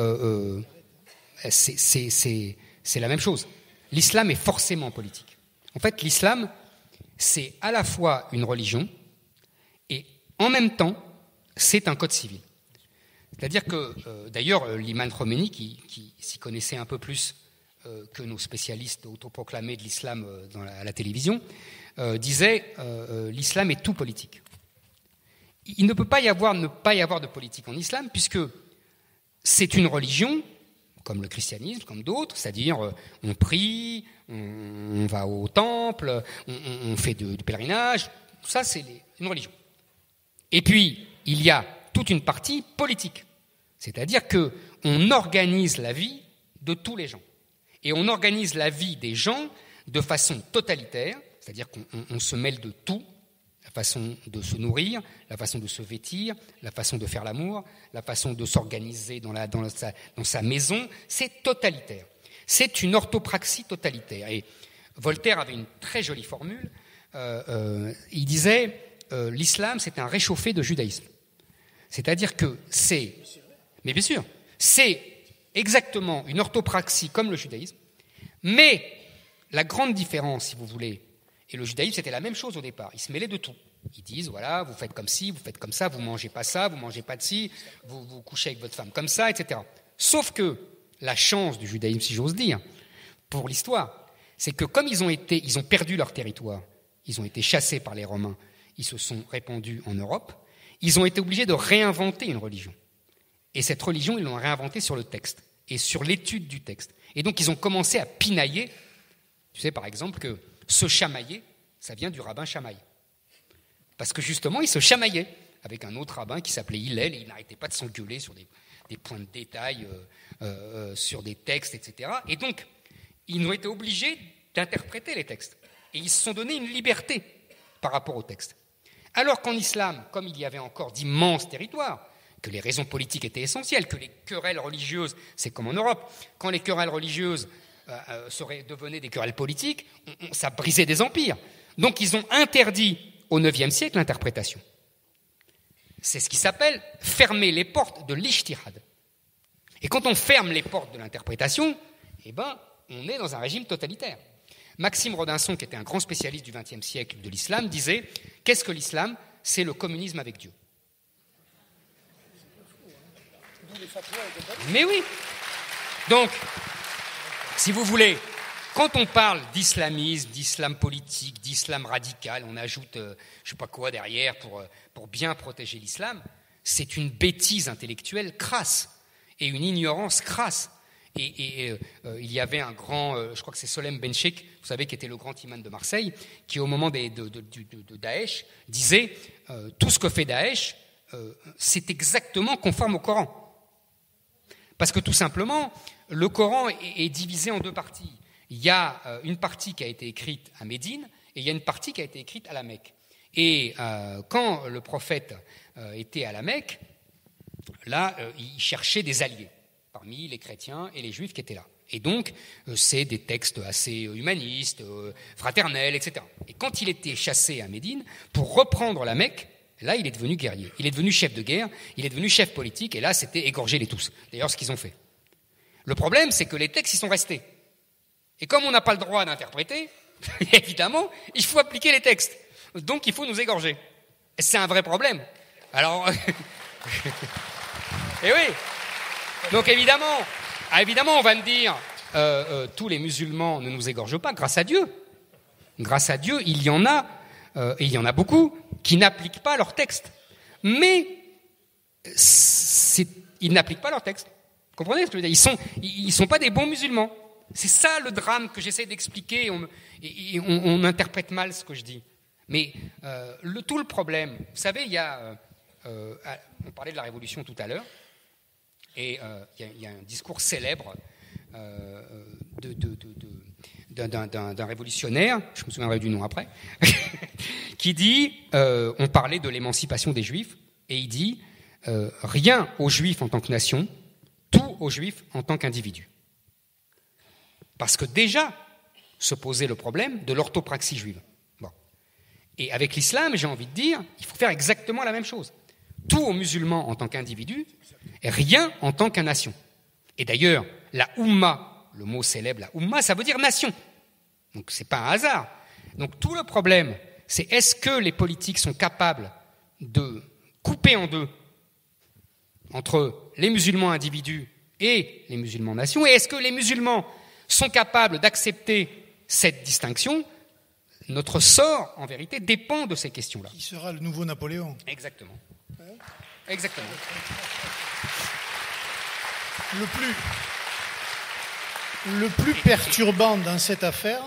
c'est la même chose. L'islam est forcément politique. En fait, l'islam, c'est à la fois une religion, et en même temps, c'est un code civil. C'est-à-dire que, d'ailleurs, l'imam Khomeini, qui s'y connaissait un peu plus que nos spécialistes autoproclamés de l'islam à la télévision, disait l'islam est tout politique. Il ne peut pas ne pas y avoir de politique en islam, puisque c'est une religion, comme le christianisme, comme d'autres, c'est-à-dire on prie, on va au temple, on fait du pèlerinage, tout ça c'est une religion. Et puis, il y a toute une partie politique. C'est-à-dire qu'on organise la vie de tous les gens. Et on organise la vie des gens de façon totalitaire, c'est-à-dire qu'on se mêle de tout, la façon de se nourrir, la façon de se vêtir, la façon de faire l'amour, la façon de s'organiser dans sa maison, c'est totalitaire. C'est une orthopraxie totalitaire. Et Voltaire avait une très jolie formule, il disait l'islam c'est un réchauffé de judaïsme. C'est-à-dire que mais bien sûr, c'est exactement une orthopraxie comme le judaïsme, mais la grande différence, si vous voulez, et le judaïsme c'était la même chose au départ, ils se mêlaient de tout. Ils disent, voilà, vous faites comme ci, vous faites comme ça, vous mangez pas ça, vous mangez pas de ci, vous couchez avec votre femme comme ça, etc. Sauf que la chance du judaïsme, si j'ose dire, pour l'histoire, c'est que comme ils ont perdu leur territoire, ils ont été chassés par les Romains, ils se sont répandus en Europe, ils ont été obligés de réinventer une religion. Et cette religion, ils l'ont réinventée sur le texte et sur l'étude du texte. Et donc, ils ont commencé à pinailler. Tu sais, par exemple, que se chamailler, ça vient du rabbin Chamaï. Parce que justement, ils se chamaillaient avec un autre rabbin qui s'appelait Hillel, et ils n'arrêtaient pas de s'engueuler sur des points de détail, sur des textes, etc. Et donc, ils ont été obligés d'interpréter les textes. Et ils se sont donné une liberté par rapport aux textes. Alors qu'en islam, comme il y avait encore d'immenses territoires, que les raisons politiques étaient essentielles, que les querelles religieuses, c'est comme en Europe, quand les querelles religieuses devenaient des querelles politiques, ça brisait des empires. Donc ils ont interdit au IXe siècle l'interprétation. C'est ce qui s'appelle fermer les portes de l'ijtihad. Et quand on ferme les portes de l'interprétation, on est dans un régime totalitaire. Maxime Rodinson, qui était un grand spécialiste du XXe siècle de l'islam, disait « Qu'est-ce que l'islam ? C'est le communisme avec Dieu. » Mais oui. Donc, si vous voulez, quand on parle d'islamisme, d'islam politique, d'islam radical, on ajoute je ne sais pas quoi derrière pour bien protéger l'islam, c'est une bêtise intellectuelle crasse et une ignorance crasse. Et il y avait un grand, je crois que c'est Solem Benchik, vous savez, qui était le grand imam de Marseille, qui au moment de Daesh disait tout ce que fait Daesh, c'est exactement conforme au Coran. Parce que tout simplement, le Coran est divisé en deux parties. Il y a une partie qui a été écrite à Médine et il y a une partie qui a été écrite à la Mecque. Et quand le prophète était à la Mecque, là, il cherchait des alliés parmi les chrétiens et les juifs qui étaient là. Et donc, c'est des textes assez humanistes, fraternels, etc. Et quand il était chassé à Médine, pour reprendre la Mecque, là, il est devenu guerrier. Il est devenu chef de guerre, il est devenu chef politique, et là, c'était égorger-les tous. D'ailleurs, ce qu'ils ont fait. Le problème, c'est que les textes, ils sont restés. Et comme on n'a pas le droit d'interpréter, évidemment, il faut appliquer les textes. Donc, il faut nous égorger. Et c'est un vrai problème. Alors, et oui. Donc, évidemment, on va me dire, tous les musulmans ne nous égorgent pas, grâce à Dieu. Grâce à Dieu, il y en a, et il y en a beaucoup, qui n'appliquent pas leurs textes. Mais ils n'appliquent pas leurs textes. Vous comprenez ce que je veux dire ? Ils sont pas des bons musulmans. C'est ça le drame que j'essaie d'expliquer, et on interprète mal ce que je dis. Mais tout le problème, vous savez, il y a... on parlait de la Révolution tout à l'heure, et il y a un discours célèbre d'un révolutionnaire, je me souviendrai du nom après, qui dit, on parlait de l'émancipation des Juifs, et il dit, rien aux Juifs en tant que nation, tout aux Juifs en tant qu'individus. Parce que déjà se posait le problème de l'orthopraxie juive. Bon. Et avec l'islam, j'ai envie de dire, il faut faire exactement la même chose. Tout aux musulmans en tant qu'individus, et rien en tant qu'à nation. Et d'ailleurs, la Oumma, le mot célèbre, la Oumma, ça veut dire nation. Donc c'est pas un hasard. Donc tout le problème, c'est est-ce que les politiques sont capables de couper en deux entre les musulmans individus et les musulmans nations, et est-ce que les musulmans sont capables d'accepter cette distinction? Notre sort, en vérité, dépend de ces questions-là. Qui sera le nouveau Napoléon? Exactement. Exactement. Le plus perturbant dans cette affaire,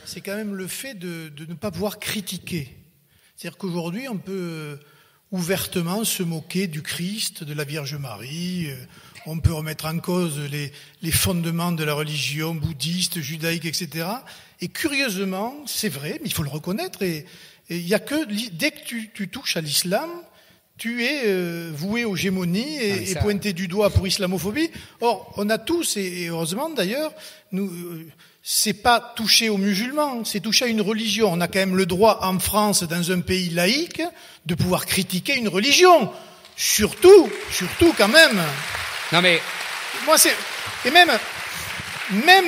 c'est quand même le fait de ne pas pouvoir critiquer. C'est-à-dire qu'aujourd'hui, on peut ouvertement se moquer du Christ, de la Vierge Marie. On peut remettre en cause les fondements de la religion bouddhiste, judaïque, etc. Et curieusement, c'est vrai, mais il faut le reconnaître, et il y a que dès que tu touches à l'islam, tu es voué aux gémonies et pointé du doigt pour islamophobie. Or, on a tous, et heureusement d'ailleurs, c'est pas touché aux musulmans, c'est touché à une religion. On a quand même le droit en France, dans un pays laïque, de pouvoir critiquer une religion. Surtout quand même. Non mais moi et même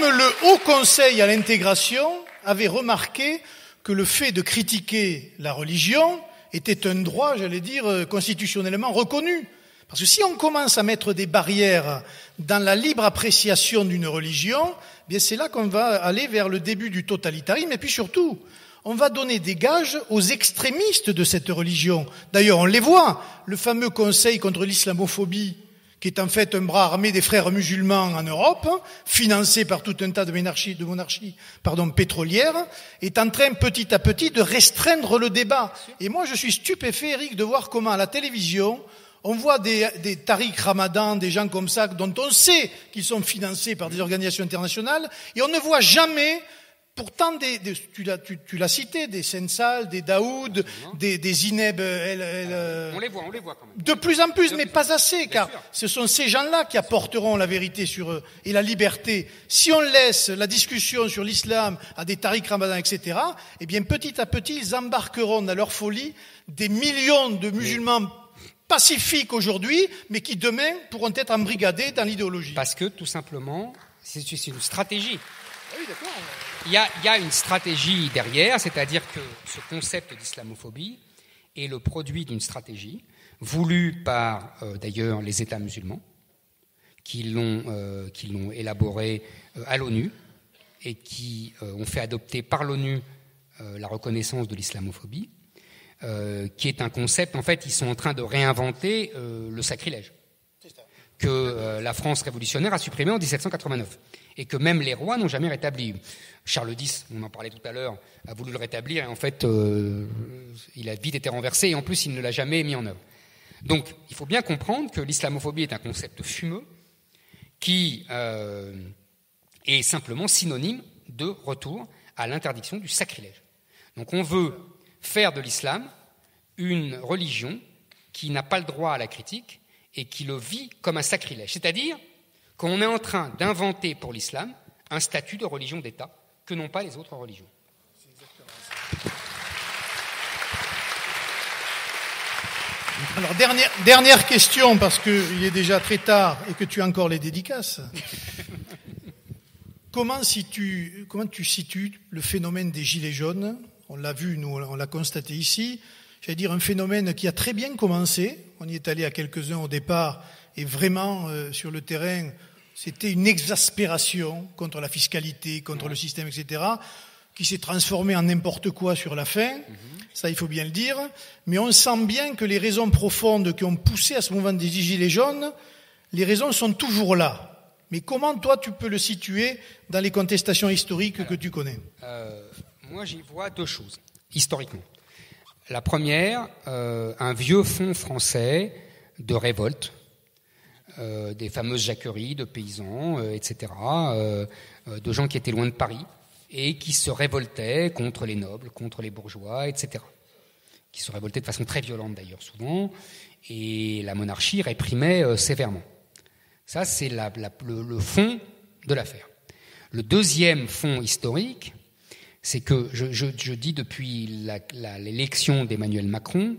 le Haut Conseil à l'intégration avait remarqué que le fait de critiquer la religion était un droit, j'allais dire, constitutionnellement reconnu. Parce que si on commence à mettre des barrières dans la libre appréciation d'une religion, eh bien c'est là qu'on va aller vers le début du totalitarisme. Et puis surtout, on va donner des gages aux extrémistes de cette religion. D'ailleurs, on les voit. Le fameux Conseil contre l'islamophobie, qui est en fait un bras armé des frères musulmans en Europe, financé par tout un tas de monarchies pétrolières, est en train petit à petit de restreindre le débat. Et moi, je suis stupéfait, Eric, de voir comment à la télévision, on voit des Tariq Ramadan, des gens comme ça, dont on sait qu'ils sont financés par des organisations internationales, et on ne voit jamais, pourtant, tu l'as cité, des Sensal, des Daoud, des Zineb, on les voit quand même. De plus en plus, mais pas assez, car ce sont ces gens-là qui apporteront la vérité sur eux et la liberté. Si on laisse la discussion sur l'islam à des Tariq Ramadan, etc., eh bien, petit à petit, ils embarqueront dans leur folie des millions de musulmans pacifiques aujourd'hui, mais qui demain pourront être embrigadés dans l'idéologie. Parce que, tout simplement, c'est une stratégie. Oui, d'accord. Il y a une stratégie derrière, c'est-à-dire que ce concept d'islamophobie est le produit d'une stratégie voulue par, d'ailleurs, les États musulmans, qui l'ont élaborée à l'ONU et qui ont fait adopter par l'ONU la reconnaissance de l'islamophobie, qui est un concept, en fait, ils sont en train de réinventer le sacrilège que la France révolutionnaire a supprimé en 1789 et que même les rois n'ont jamais rétabli. Charles X, on en parlait tout à l'heure, a voulu le rétablir et en fait, il a vite été renversé et en plus, il ne l'a jamais mis en œuvre. Donc, il faut bien comprendre que l'islamophobie est un concept fumeux qui est simplement synonyme de retour à l'interdiction du sacrilège. Donc on veut faire de l'islam une religion qui n'a pas le droit à la critique et qui le vit comme un sacrilège. C'est-à-dire qu'on est en train d'inventer pour l'islam un statut de religion d'État que n'ont pas les autres religions. Alors, dernière question, parce qu'il est déjà très tard et que tu as encore les dédicaces. Comment tu situes le phénomène des gilets jaunes? On l'a vu, nous, on l'a constaté ici. J'allais dire un phénomène qui a très bien commencé. On y est allé à quelques-uns au départ et vraiment, sur le terrain, c'était une exaspération contre la fiscalité, contre le système, etc., qui s'est transformé en n'importe quoi sur la fin. Ça, il faut bien le dire. Mais on sent bien que les raisons profondes qui ont poussé à ce mouvement des gilets jaunes, les raisons sont toujours là. Mais comment, toi, tu peux le situer dans les contestations historiques que tu connais? Moi, j'y vois deux choses, historiquement. La première, un vieux fond français de révolte, des fameuses jacqueries de paysans, etc., de gens qui étaient loin de Paris et qui se révoltaient contre les nobles, contre les bourgeois, etc., qui se révoltaient de façon très violente d'ailleurs souvent, et la monarchie réprimait sévèrement. Ça, c'est le fond de l'affaire. Le deuxième fond historique, c'est que je dis depuis l'élection d'Emmanuel Macron,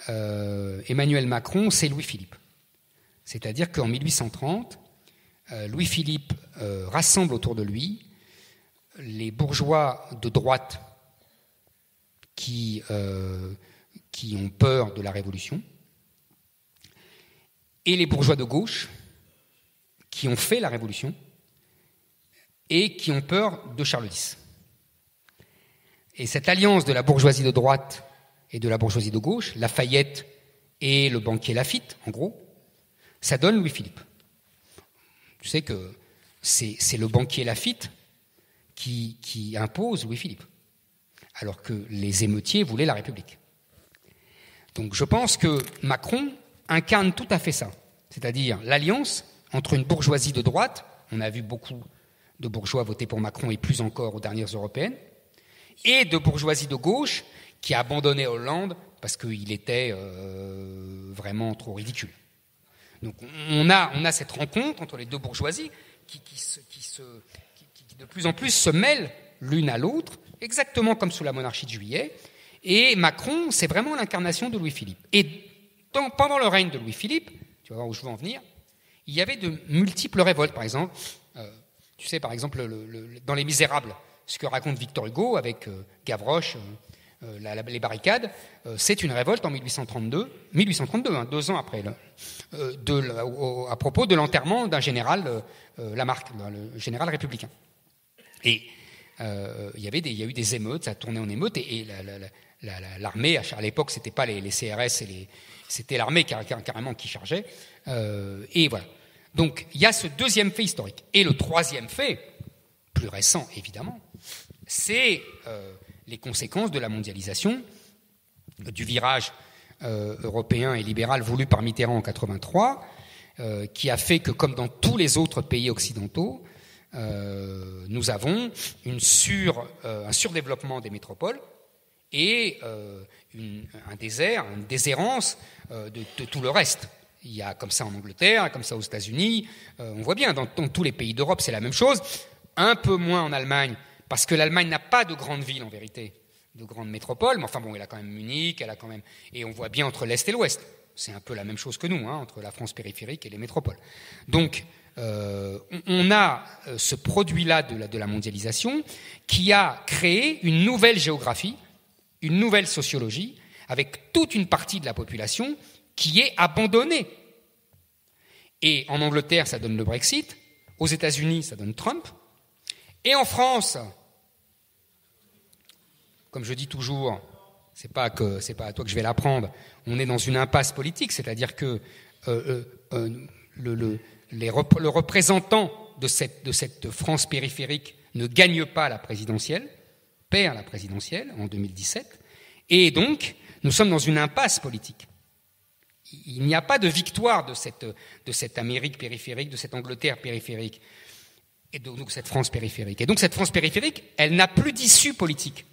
Emmanuel Macron, c'est Louis-Philippe. C'est-à-dire qu'en 1830, Louis-Philippe rassemble autour de lui les bourgeois de droite qui ont peur de la Révolution et les bourgeois de gauche qui ont fait la Révolution et qui ont peur de Charles X. Et cette alliance de la bourgeoisie de droite et de la bourgeoisie de gauche, Lafayette et le banquier Laffitte, en gros, ça donne Louis-Philippe. Tu sais que c'est le banquier Laffitte qui impose Louis-Philippe, alors que les émeutiers voulaient la République. Donc je pense que Macron incarne tout à fait ça, c'est-à-dire l'alliance entre une bourgeoisie de droite, on a vu beaucoup de bourgeois voter pour Macron et plus encore aux dernières européennes, et de bourgeoisie de gauche qui a abandonné Hollande parce qu'il était vraiment trop ridicule. Donc on a cette rencontre entre les deux bourgeoisies qui de plus en plus se mêlent l'une à l'autre, exactement comme sous la monarchie de Juillet. Et Macron, c'est vraiment l'incarnation de Louis-Philippe. Et pendant le règne de Louis-Philippe, tu vas voir où je veux en venir, il y avait de multiples révoltes. Par exemple, tu sais, par exemple, dans Les Misérables, ce que raconte Victor Hugo avec Gavroche, les barricades, c'est une révolte en 1832, 2 ans après, à propos de l'enterrement d'un général, Lamarque, le général républicain. Et il y a eu des émeutes, ça a tourné en émeute, et l'armée, à l'époque, c'était pas les CRS, c'était l'armée carrément qui chargeait. Et voilà. Donc il y a ce deuxième fait historique. Et le troisième fait, plus récent évidemment, c'est les conséquences de la mondialisation, du virage européen et libéral voulu par Mitterrand en 1983, qui a fait que, comme dans tous les autres pays occidentaux, nous avons un surdéveloppement des métropoles et une déshérence de tout le reste. Il y a comme ça en Angleterre, comme ça aux États-Unis, on voit bien, dans tous les pays d'Europe, c'est la même chose, un peu moins en Allemagne, parce que l'Allemagne n'a pas de grandes villes en vérité, de grandes métropoles, mais enfin bon, elle a quand même Munich, et on voit bien entre l'Est et l'Ouest, c'est un peu la même chose que nous, entre la France périphérique et les métropoles. Donc, on a ce produit-là de la mondialisation qui a créé une nouvelle géographie, une nouvelle sociologie, avec toute une partie de la population qui est abandonnée. Et en Angleterre, ça donne le Brexit, aux États-Unis, ça donne Trump, et en France, comme je dis toujours, c'est pas à toi que je vais l'apprendre, on est dans une impasse politique, c'est-à-dire que le représentant de cette France périphérique ne gagne pas la présidentielle, perd la présidentielle en 2017, et donc nous sommes dans une impasse politique. Il n'y a pas de victoire de cette Amérique périphérique, de cette Angleterre périphérique, et donc cette France périphérique. Et donc cette France périphérique, elle n'a plus d'issue politique.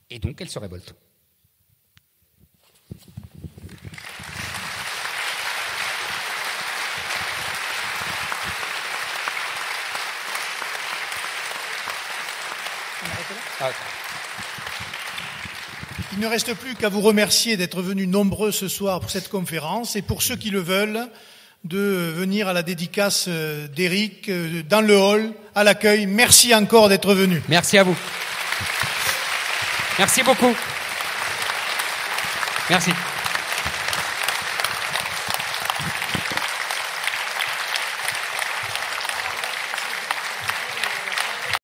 Et donc elle se révolte. Il ne reste plus qu'à vous remercier d'être venus nombreux ce soir pour cette conférence et pour ceux qui le veulent, de venir à la dédicace d'Éric dans le hall, à l'accueil. Merci encore d'être venus. Merci à vous. Merci beaucoup. Merci.